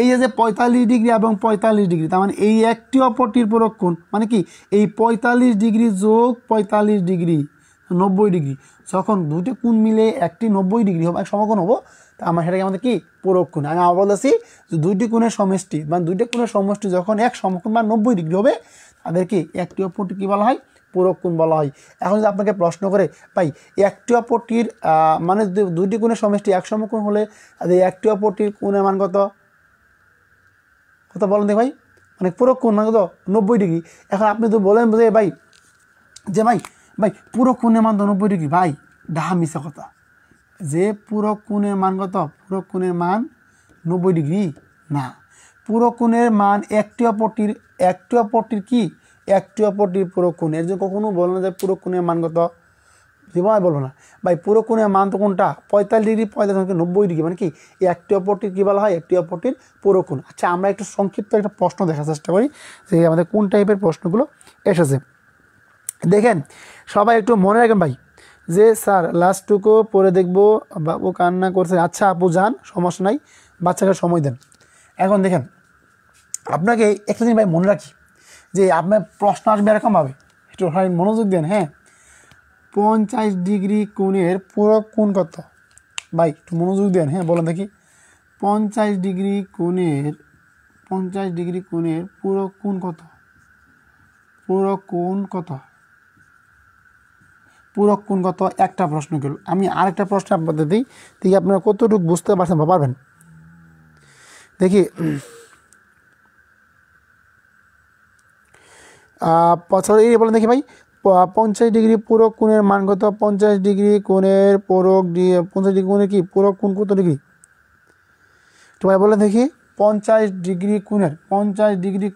এই যে 45 ডিগ্রি এবং 45 ডিগ্রি, তার মানে এই একটি অপরটির পূরক কোণ মানে কি, এই 45 ডিগ্রি যোগ 45 ডিগ্রি 90 ডিগ্রি। যখন দুটো কোণ মিলে একটি 90 ডিগ্রি হবে, এক সমকোণ হবো, তা আমার সেটাকে আমাদের কি পূরক কোণ। আমি আবার বলতেছি যে দুইটি কোণের সমষ্টি, মানে দুইটি কোণের সমষ্টি যখন এক সমকোণ বা 90 ডিগ্রি হবে, তাদেরকে একটি অপরটি কী বলা হয়? পূরক কোণ বলা হয়। এখন যদি আপনাকে প্রশ্ন করে ভাই একটি অপরটির মানে দুইটি কোণের সমষ্টি এক সমকোণ হলে তাদের একটি অপরটির কোণের মান কত? কথা বলেন দেখ ভাই, মানে পূরক কোণ মানে কত? 90 ডিগ্রি। এখন আপনি তো বলেন যে ভাই পূরক কোণের মান তো 90 ডিগ্রি। ভাই ডাহা মিশা কথা, যে পূরক কোণের মান কত? পূরক কোণের মান 90 ডিগ্রি না, পুরো কোণের মান একটি অপরটির কি একটি অপরটির পুরো কোণ। এর জন্য কখনো বলো না যে পুরো কোণের মান কত, জীবন বলবো না ভাই। পুরো কোণের মান তো কোনটা 45 ডিগ্রি, 45 90 ডিগ্রি, মানে কি একটি অপরটির কী বলা হয়, একটি অপরটির পুরো কোণ। আচ্ছা আমরা একটু সংক্ষিপ্ত একটা প্রশ্ন দেখার চেষ্টা করি যে আমাদের কোন টাইপের প্রশ্নগুলো এসেছে। দেখেন সবাই একটু মনে রাখেন ভাই যে স্যার লাস্টটুকু পরে দেখবো, বাবু কান্না করছে। আচ্ছা আপু যান, সমস্যা নাই, বাচ্চাকে সময় দেন। এখন দেখেন আপনাকে একটা জিনিস ভাই মনে রাখি যে আপনার প্রশ্ন আসবে এরকমভাবে, একটু মনোযোগ দেন। হ্যাঁ, 50 ডিগ্রি কোণের পুরো কোণ কত? ভাই একটু মনোযোগ দেন। হ্যাঁ বলেন দেখি, 50 ডিগ্রি কোণের পুরো কোণ কত? পুরো কোণ কত? পুরো কোণ কত? একটা প্রশ্ন গেল। আমি আরেকটা প্রশ্ন আপনাদের দিই, দেখি আপনারা কতটুকু বুঝতে পারছেন বা পারবেন। দেখি এই বলেন দেখি ভাই, 50 ডিগ্রি পুরো কোণের মান কত? 50 ডিগ্রি কোণের পুরো 50 ডিগ্রি কোণের কি পুরো কোণ কত ডিগ্রি? তো ভাই বলেন দেখি, 50 ডিগ্রি কোণের 50 ডিগ্রি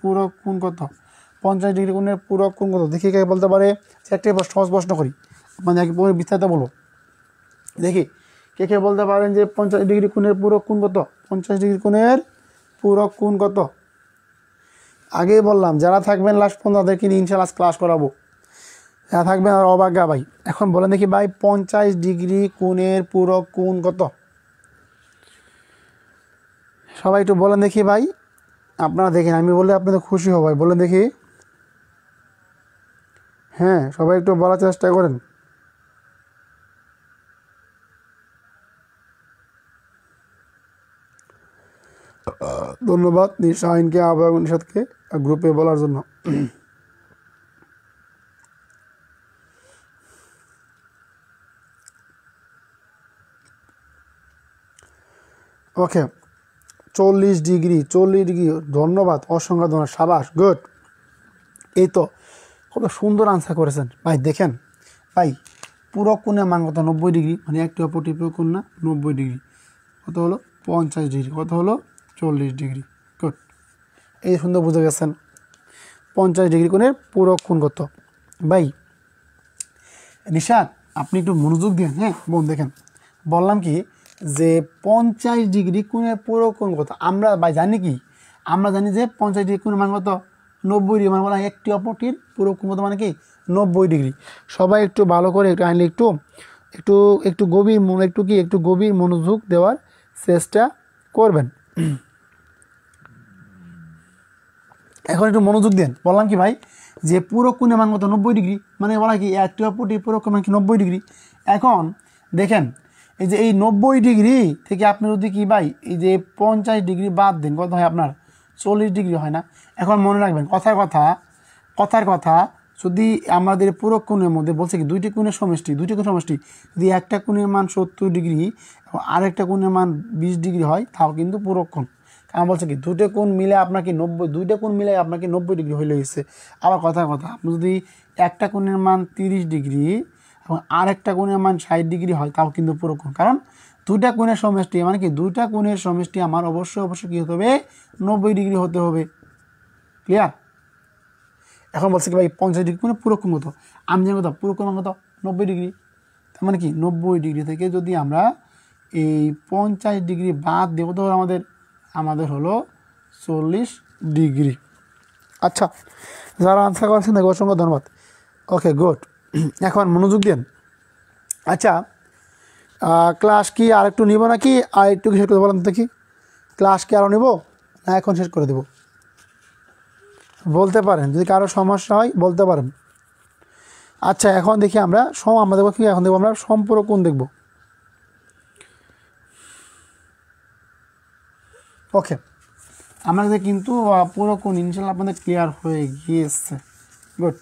পুরো কোণ কত? 50 ডিগ্রি কোণের পুরো কোণ কত? দেখি কে বলতে পারে। একটি সহজ প্রশ্ন করি, মানে একেবারে বিস্তারিত বলবো। দেখি কে বলতে পারেন যে 50 ডিগ্রি কোণের পুরো কোণ কত? 50 ডিগ্রি কোণের পুরো কোণ কত? আগেই বললাম যারা থাকবেন লাস্ট পর্যন্ত তাদেরকে ইনশাআল্লাহ ক্লাস করাবো, যারা থাকবেন আর অবাজ্ঞা ভাই। এখন বলেন দেখি ভাই, 50 ডিগ্রি কোণের পুরো কোণ কত? সবাই একটু বলেন দেখি ভাই, আপনারা দেখেন, আমি বলে আপনাদের খুশি হব ভাই, বলেন দেখি। হ্যাঁ সবাই একটু বলার চেষ্টা করেন। ধন্যবাদ শাহিনকে, আবার নিশাদকে গ্রুপে বলার জন্য। ওকে 40 ডিগ্রি, ধন্যবাদ, অসংখ্য ধন্যবাদ, সাবাস, গুড। এই তো কত সুন্দর আনসার করেছেন ভাই। দেখেন ভাই পুরো কোণের মান কত? 90 ডিগ্রি, মানে একটি অপরটি পুরো কোণ না, 90 ডিগ্রি কত হলো? 50 ডিগ্রি কত হলো? 40 ডিগ্রি। গুড, এই সুন্দর বুঝে গেছেন 50 ডিগ্রি কোণের পুরো কোণ কত। ভাই নিশাদ আপনি একটু মনোযোগ দিন। হ্যাঁ বোন দেখেন, বললাম কি যে 50 ডিগ্রি কোণের পুরো কোণ কত? আমরা ভাই জানি কি, আমরা জানি যে 50 ডিগ্রি কোণের মান কত? 90 ডিগ্রি, মানে বলা একটি অপরটির পুরো কোণ কত, মানে কি 90 ডিগ্রি। সবাই একটু ভালো করে একটু আইনলে একটু একটু একটু গভীর একটু গভীর মনোযোগ দেওয়ার চেষ্টা করবেন। এখন একটু মনোযোগ দেন। বললাম কি ভাই যে পুরো কোণের মান কত? 90 ডিগ্রি, মানে বলা কি একটি অপরটির পুরো কোণ মানে কি 90 ডিগ্রি। এখন দেখেন এই যে এই 90 ডিগ্রি থেকে আপনি যদি কি ভাই এই যে 50 ডিগ্রি বাদ দেন, কত হয় আপনার? 40 ডিগ্রি হয় না? এখন মনে রাখবেন কথার কথা, যদি আমাদের পুরো কোণের মধ্যে বলছে কি দুইটি কোণের সমষ্টি, যদি একটা কোণের মান 70 ডিগ্রি এবং আরেকটা কোণের মান 20 ডিগ্রি হয়, তাও কিন্তু পুরো কোণ। কারণ বলছে কি দুটো কোণ মিলে আপনাকে 90 ডিগ্রি হয়ে গেছে। আবার কথার কথা, আপনি যদি একটা কোণের মান 30 ডিগ্রি এবং আরেকটা কোণের মান 60 ডিগ্রি হয়, তাও কিন্তু পুরো কোণ। কারণ দুইটা কোণের সমষ্টি, মানে কি দুইটা কোণের সমষ্টি আমার অবশ্যই কী হতে হবে? 90 ডিগ্রি হতে হবে। ক্লিয়ার? এখন বলছে কি ভাই 50 ডিগ্রি মানে পুরো কোণ কত? আমি জানি কত পুরো কোণ কত? 90 ডিগ্রি। তার মানে কি 90 ডিগ্রি থেকে যদি আমরা এই 50 ডিগ্রি বাদ দেবো তো আমাদের হলো 40 ডিগ্রি। আচ্ছা যারা আনসার করেছেন দেখো অসংখ্য ধন্যবাদ। ওকে গুড, এখন মনোযোগ দেন। আচ্ছা ক্লাস কি আর একটু নিব নাকি আর একটু শেষ করে বলেন দেখি? ক্লাস কি আরও নেব না এখন শেষ করে দেব? বলতে পারেন, যদি কারো সমস্যা হয় বলতে পারেন। আচ্ছা এখন দেখি আমরা দেখবো কি, এখন দেখবো আমরা সম্পূরক কোণ দেখব। ওকে আমাদের কিন্তু পুরো কোণ ইনশাআল্লাহ আপনাদের ক্লিয়ার হয়ে গিয়েছে। গুড।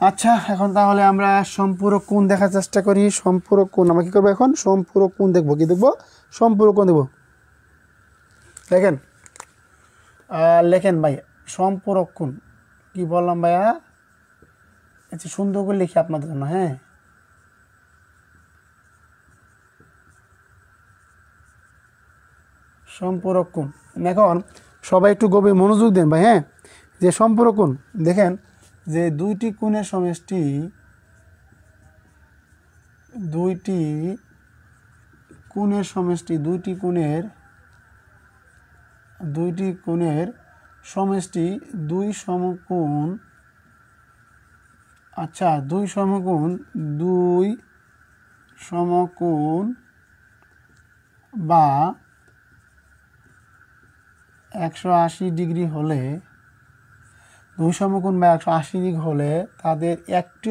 আচ্ছা এখন তাহলে আমরা সম্পূরক কোণ দেখার চেষ্টা করি। সম্পূরক কোণ আমরা কী করবো? এখন সম্পূরক কোণ দেখবো। কি দেখবো? সম্পূরক কোণ দেখবো। লেখেন ভাই সম্পূরক কোণ কি বললাম ভাইয়া? আচ্ছা সুন্দর করে লিখি আপনাদের জন্য। হ্যাঁ সম্পূরক কোণ। এখন সবাই একটু গভীর মনোযোগ দেন ভাই, হ্যাঁ। যে সম্পূরক কোণ দেখেন যে দুইটি কোণের সমষ্টি, দুইটি কোণের সমষ্টি দুই সমকোণ, আচ্ছা দুই সমকোণ বা 180 ডিগ্রি হলে, দুই সমকোণ বা 180 ডিগ্রি হলে তাদের একটি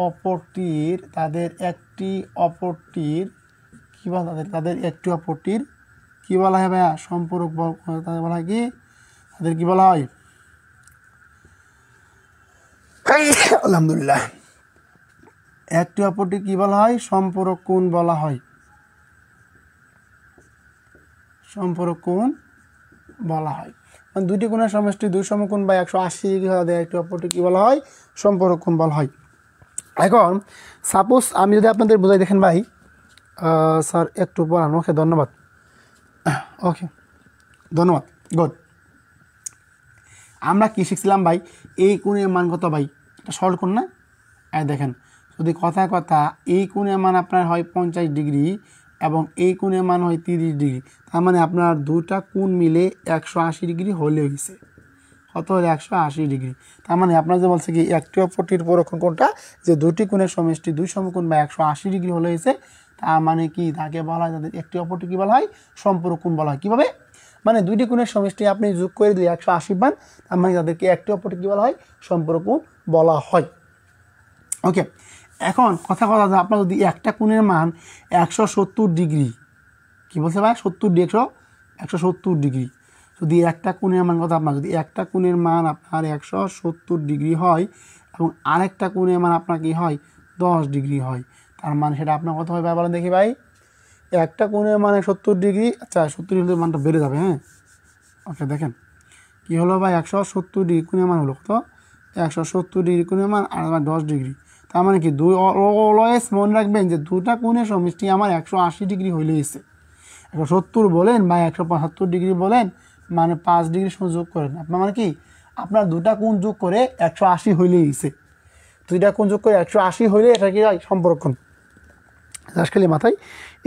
অপরটির কি বলা, তাদের একটি অপরটির কি বলা হয় ভাইয়া? সম্পূরক বল। তাদের বলা হয় কি? তাদের কি বলা হয়? আলহামদুলিল্লাহ, একটি অপরটি কি বলা হয়? সম্পূরক কোণ বলা হয়। সম্পূরক কোণ বলা হয়। মানে দুইটি কোণের সমষ্টি দুই সমকোণ বা 180 ডিগ্রি হলে একটি অপরটি কি বলা হয়? সম্পূরক কোণ বলা হয়। এখন সাপোজ আমি যদি আপনাদের বোঝাই, দেখেন ভাই, স্যার একটু পড়ান, ওকে ধন্যবাদ, ওকে ধন্যবাদ, গুড। আমরা কি শিখছিলাম ভাই? এই কোণের মান কত ভাই? এটা সরল কোণ না? দেখেন, যদি কথা এই কোণের মান আপনার হয় 50 ডিগ্রি এবং এই কোণের মান হয় 30 ডিগ্রি, তার মানে আপনার দুটা কোণ মিলে 180 ডিগ্রি হলে হয়েছে। কত হলে? 180 ডিগ্রি। তার মানে আপনার যে বলছে কি একটি অপরটির পরক্ষণ কোণটা, যে দুটি কোণের সমষ্টি দুই সমকোণ বা 180 ডিগ্রি হলে হয়েছে, তার মানে কি? তাকে বলা হয়, তাদের একটি অপরটি কি বলা হয়? সম্পূরক কোণ বলা হয়। কীভাবে? মানে দুইটি কোণের সমষ্টি আপনি যোগ করে দিলে 180 পান, তার মানে তাদেরকে একটি অপরটি কি বলা হয়? সম্পূরক কোণ বলা হয়। ওকে, এখন কথা আপনার যদি একটা কোণের মান 170 ডিগ্রি, কি বলছে ভাই? 170 ডিগ্রি, যদি একটা কোণের মান কথা আপনার, যদি একটা কোণের মান আপনার 170 ডিগ্রি হয় এবং আরেকটা কোণের মান আপনার কি হয়? 10 ডিগ্রি হয়, তার মানে সেটা আপনার কত হয় ভাই? বলেন দেখি ভাই। একটা কোণের মান 70 ডিগ্রি, আচ্ছা 70 ডিগ্রি মানটা বেড়ে যাবে, হ্যাঁ। ওকে, দেখেন কি হলো ভাই? 170 ডিগ্রি কোণের মান হলো কত? 170 ডিগ্রি কোণের মান আর 10 ডিগ্রি, তার মানে কি? অলওয়েজ মনে রাখবেন যে দুটা কোণের সমষ্টি আমার 180 ডিগ্রি হইলে এসে 170 বলেন বা 175 ডিগ্রি বলেন, মানে 5 ডিগ্রি সময় যোগ করেন আপনার, মানে কি? আপনার দুটা কোণ যোগ করে 180 হইলেই এসে, দুইটা কোণ যোগ করে 180 হইলে এটা কি হয়? সম্পূরক কোণ। খালি মাথায়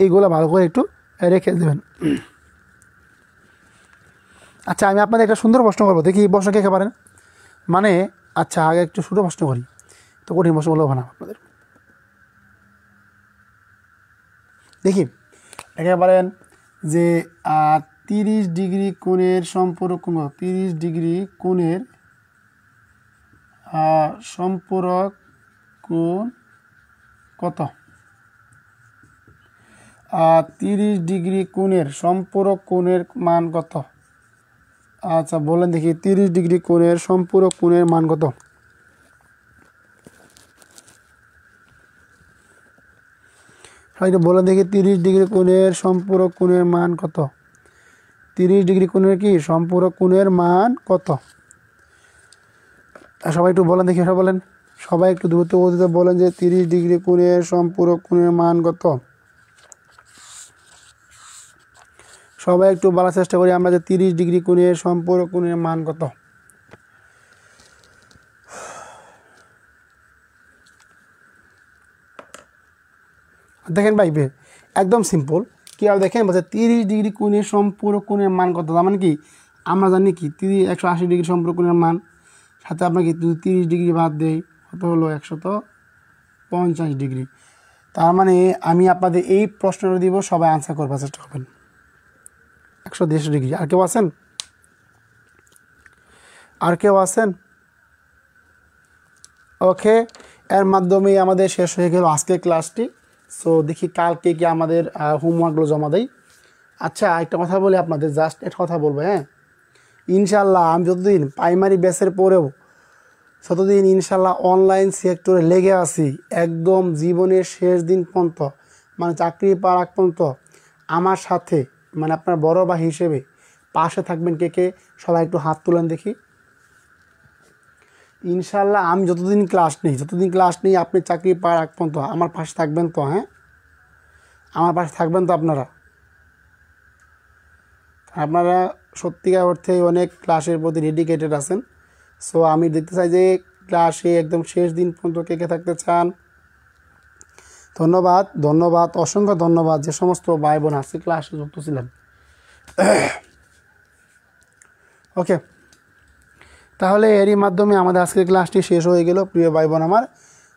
এইগুলো ভালো করে একটু রেখে দেবেন। আচ্ছা, আমি আপনাদের একটা সুন্দর প্রশ্ন করবো, দেখি প্রশ্ন কে পারেন। মানে আচ্ছা, আগে একটু ছোটো প্রশ্ন করি, তো কঠিন প্রশ্ন বলবো না আপনাদের। দেখি একে পারেন যে 30 ডিগ্রি কোণের সম্পূরক কোণ, 30 ডিগ্রি কোণের সম্পূরক কোণ কত? 30 ডিগ্রি কোণের সম্পূরক কোণের মান কত? আচ্ছা বলেন দেখি, 30 ডিগ্রি কোণের সম্পূরক কোণের মান কত? বলেন দেখি, 30 ডিগ্রি কোণের সম্পূরক কোণের মান কত? 30 ডিগ্রি কোণের কি সম্পূরক কোণের মান কত? সবাই একটু বলেন দেখি, সবাই বলেন, সবাই একটু দ্রুত গতিতে বলেন যে 30 ডিগ্রি কোণের সম্পূরক কোণের মান কত? সবাই একটু বলার চেষ্টা করি আমরা যে 30 ডিগ্রি কোণের সম্পূরক কোণের মান কত? দেখেন ভাই, একদম সিম্পল। কীভাবে দেখেন? বলছে 30 ডিগ্রি কোণের সম্পূরক কোণের মান কত? তার মানে কি আমরা জানি কি 180 ডিগ্রি সম্পূরক কোণের মান, সাথে আপনাকে 30 ডিগ্রি বাদ দেই, কত হলো? 150 ডিগ্রি। তার মানে আমি আপনাদের এই প্রশ্নটা দিব, সবাই আনসার করবার চেষ্টা করবেন। 130 ডিগ্রি। আর কেউ আছেন? ওকে, এর মাধ্যমেই আমাদের শেষ হয়ে গেল আজকের ক্লাসটি। সো দেখি কালকে কি আমাদের হোমওয়ার্কগুলো জমা দেয়। আচ্ছা, একটা কথা বলি আপনাদের, জাস্ট একটা কথা বলবো, হ্যাঁ। ইনশাল্লাহ আমি যতদিন প্রাইমারি ব্যাচের পরেও ততদিন ইনশাল্লাহ অনলাইন সেক্টরে লেগে আছি, একদম জীবনের শেষ দিন পর্যন্ত, মানে চাকরি পাওয়ার আগ পর্যন্ত আমার সাথে, মানে আপনার বড় ভাই হিসেবে পাশে থাকবেন কে কে? সবাই একটু হাত তুলেন দেখি। ইনশাল্লাহ আমি যতদিন ক্লাস নেই আপনি চাকরি পাওয়ার আগ পর্যন্ত আমার পাশে থাকবেন তো? হ্যাঁ, আমার পাশে থাকবেন তো আপনারা? আপনারা সত্যিকার অর্থে অনেক ক্লাসের প্রতি ডেডিকেটেড আছেন। সো আমি দেখতে চাই যে ক্লাসে একদম শেষ দিন পর্যন্ত কে কে থাকতে চান। ধন্যবাদ, ধন্যবাদ, অসংখ্য ধন্যবাদ যে সমস্ত ভাই বোন আজকে ক্লাসে যুক্ত ছিলেন। ওকে, তাহলে এরই মাধ্যমে আমাদের আজকের ক্লাসটি শেষ হয়ে গেল। প্রিয় ভাই বোন আমার,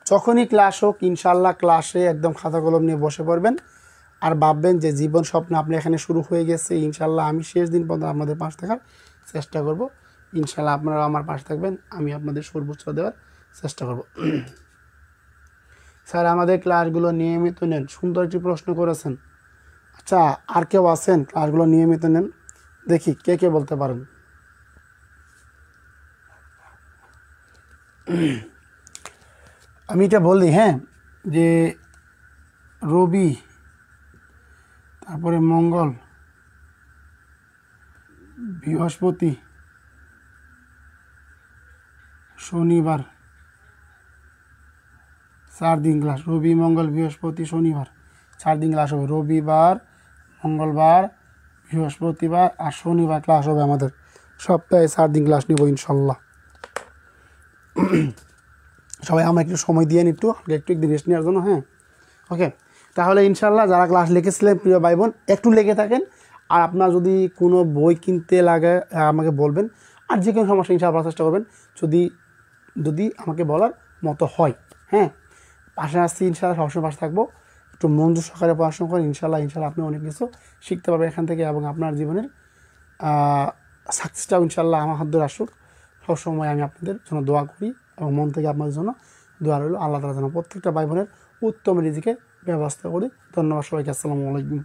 যখনই ক্লাস হোক ইনশাল্লাহ ক্লাসে একদম খাতা কলম নিয়ে বসে পড়বেন আর ভাববেন যে জীবন স্বপ্ন আপনি এখানে শুরু হয়ে গেছে। ইনশাল্লাহ আমি শেষ দিন পর্যন্ত আপনাদের পাশে থাকার চেষ্টা করব। ইনশাল্লাহ আপনারা আমার পাশে থাকবেন, আমি আপনাদের সর্বোচ্চ দেওয়ার চেষ্টা করব। স্যার আমাদের ক্লাসগুলো নিয়মিত নেন, সুন্দর একটি প্রশ্ন করেছেন। আচ্ছা, আর কেউ আছেন ক্লাসগুলো নিয়মিত নেন? দেখি কে কে বলতে পারেন। আমি এটা বলি, হ্যাঁ, যে রবি, তারপরে মঙ্গল, বৃহস্পতি, শনিবার, 4 দিন ক্লাস। রবি, মঙ্গল, বৃহস্পতি, শনিবার 4 দিন ক্লাস হবে। রবিবার, মঙ্গলবার, বৃহস্পতিবার আর শনিবার ক্লাস হবে আমাদের। সপ্তাহে 4 দিন ক্লাস নিব ইনশাল্লাহ। সবাই আমার একটু সময় দিয়ে একটু একটু রেস্ট নেওয়ার জন্য, হ্যাঁ। ওকে, তাহলে ইনশাল্লাহ যারা ক্লাস লিখেছিলেন প্রিয় ভাই বোন একটু লেগে থাকেন। আর আপনার যদি কোনো বই কিনতে লাগে আমাকে বলবেন, আর যে কোনো সমস্যা ইনশাল্লাহ চেষ্টা করবেন যদি যদি আমাকে বলার মতো হয়, হ্যাঁ। পাশে আসছি ইনশাল্লাহ, সবসময় পাশে থাকবো। একটু মনোযোগ সহকারে পড়াশোনা করেন, ইনশাল্লাহ আপনি অনেক কিছু শিখতে পারবেন এখান থেকে, এবং আপনার জীবনের সাকসেসটাও ইনশাল্লাহ আমার হাত ধরে আসুক। সবসময় আমি আপনাদের জন্য দোয়া করি এবং মন থেকে আপনাদের জন্য দোয়া রইল। আল্লাহ তাআলা যেন প্রত্যেকটা ভাই বোনের উত্তম রিজিকের ব্যবস্থা করি। ধন্যবাদ সবাইকে, আসসালামু আলাইকুম।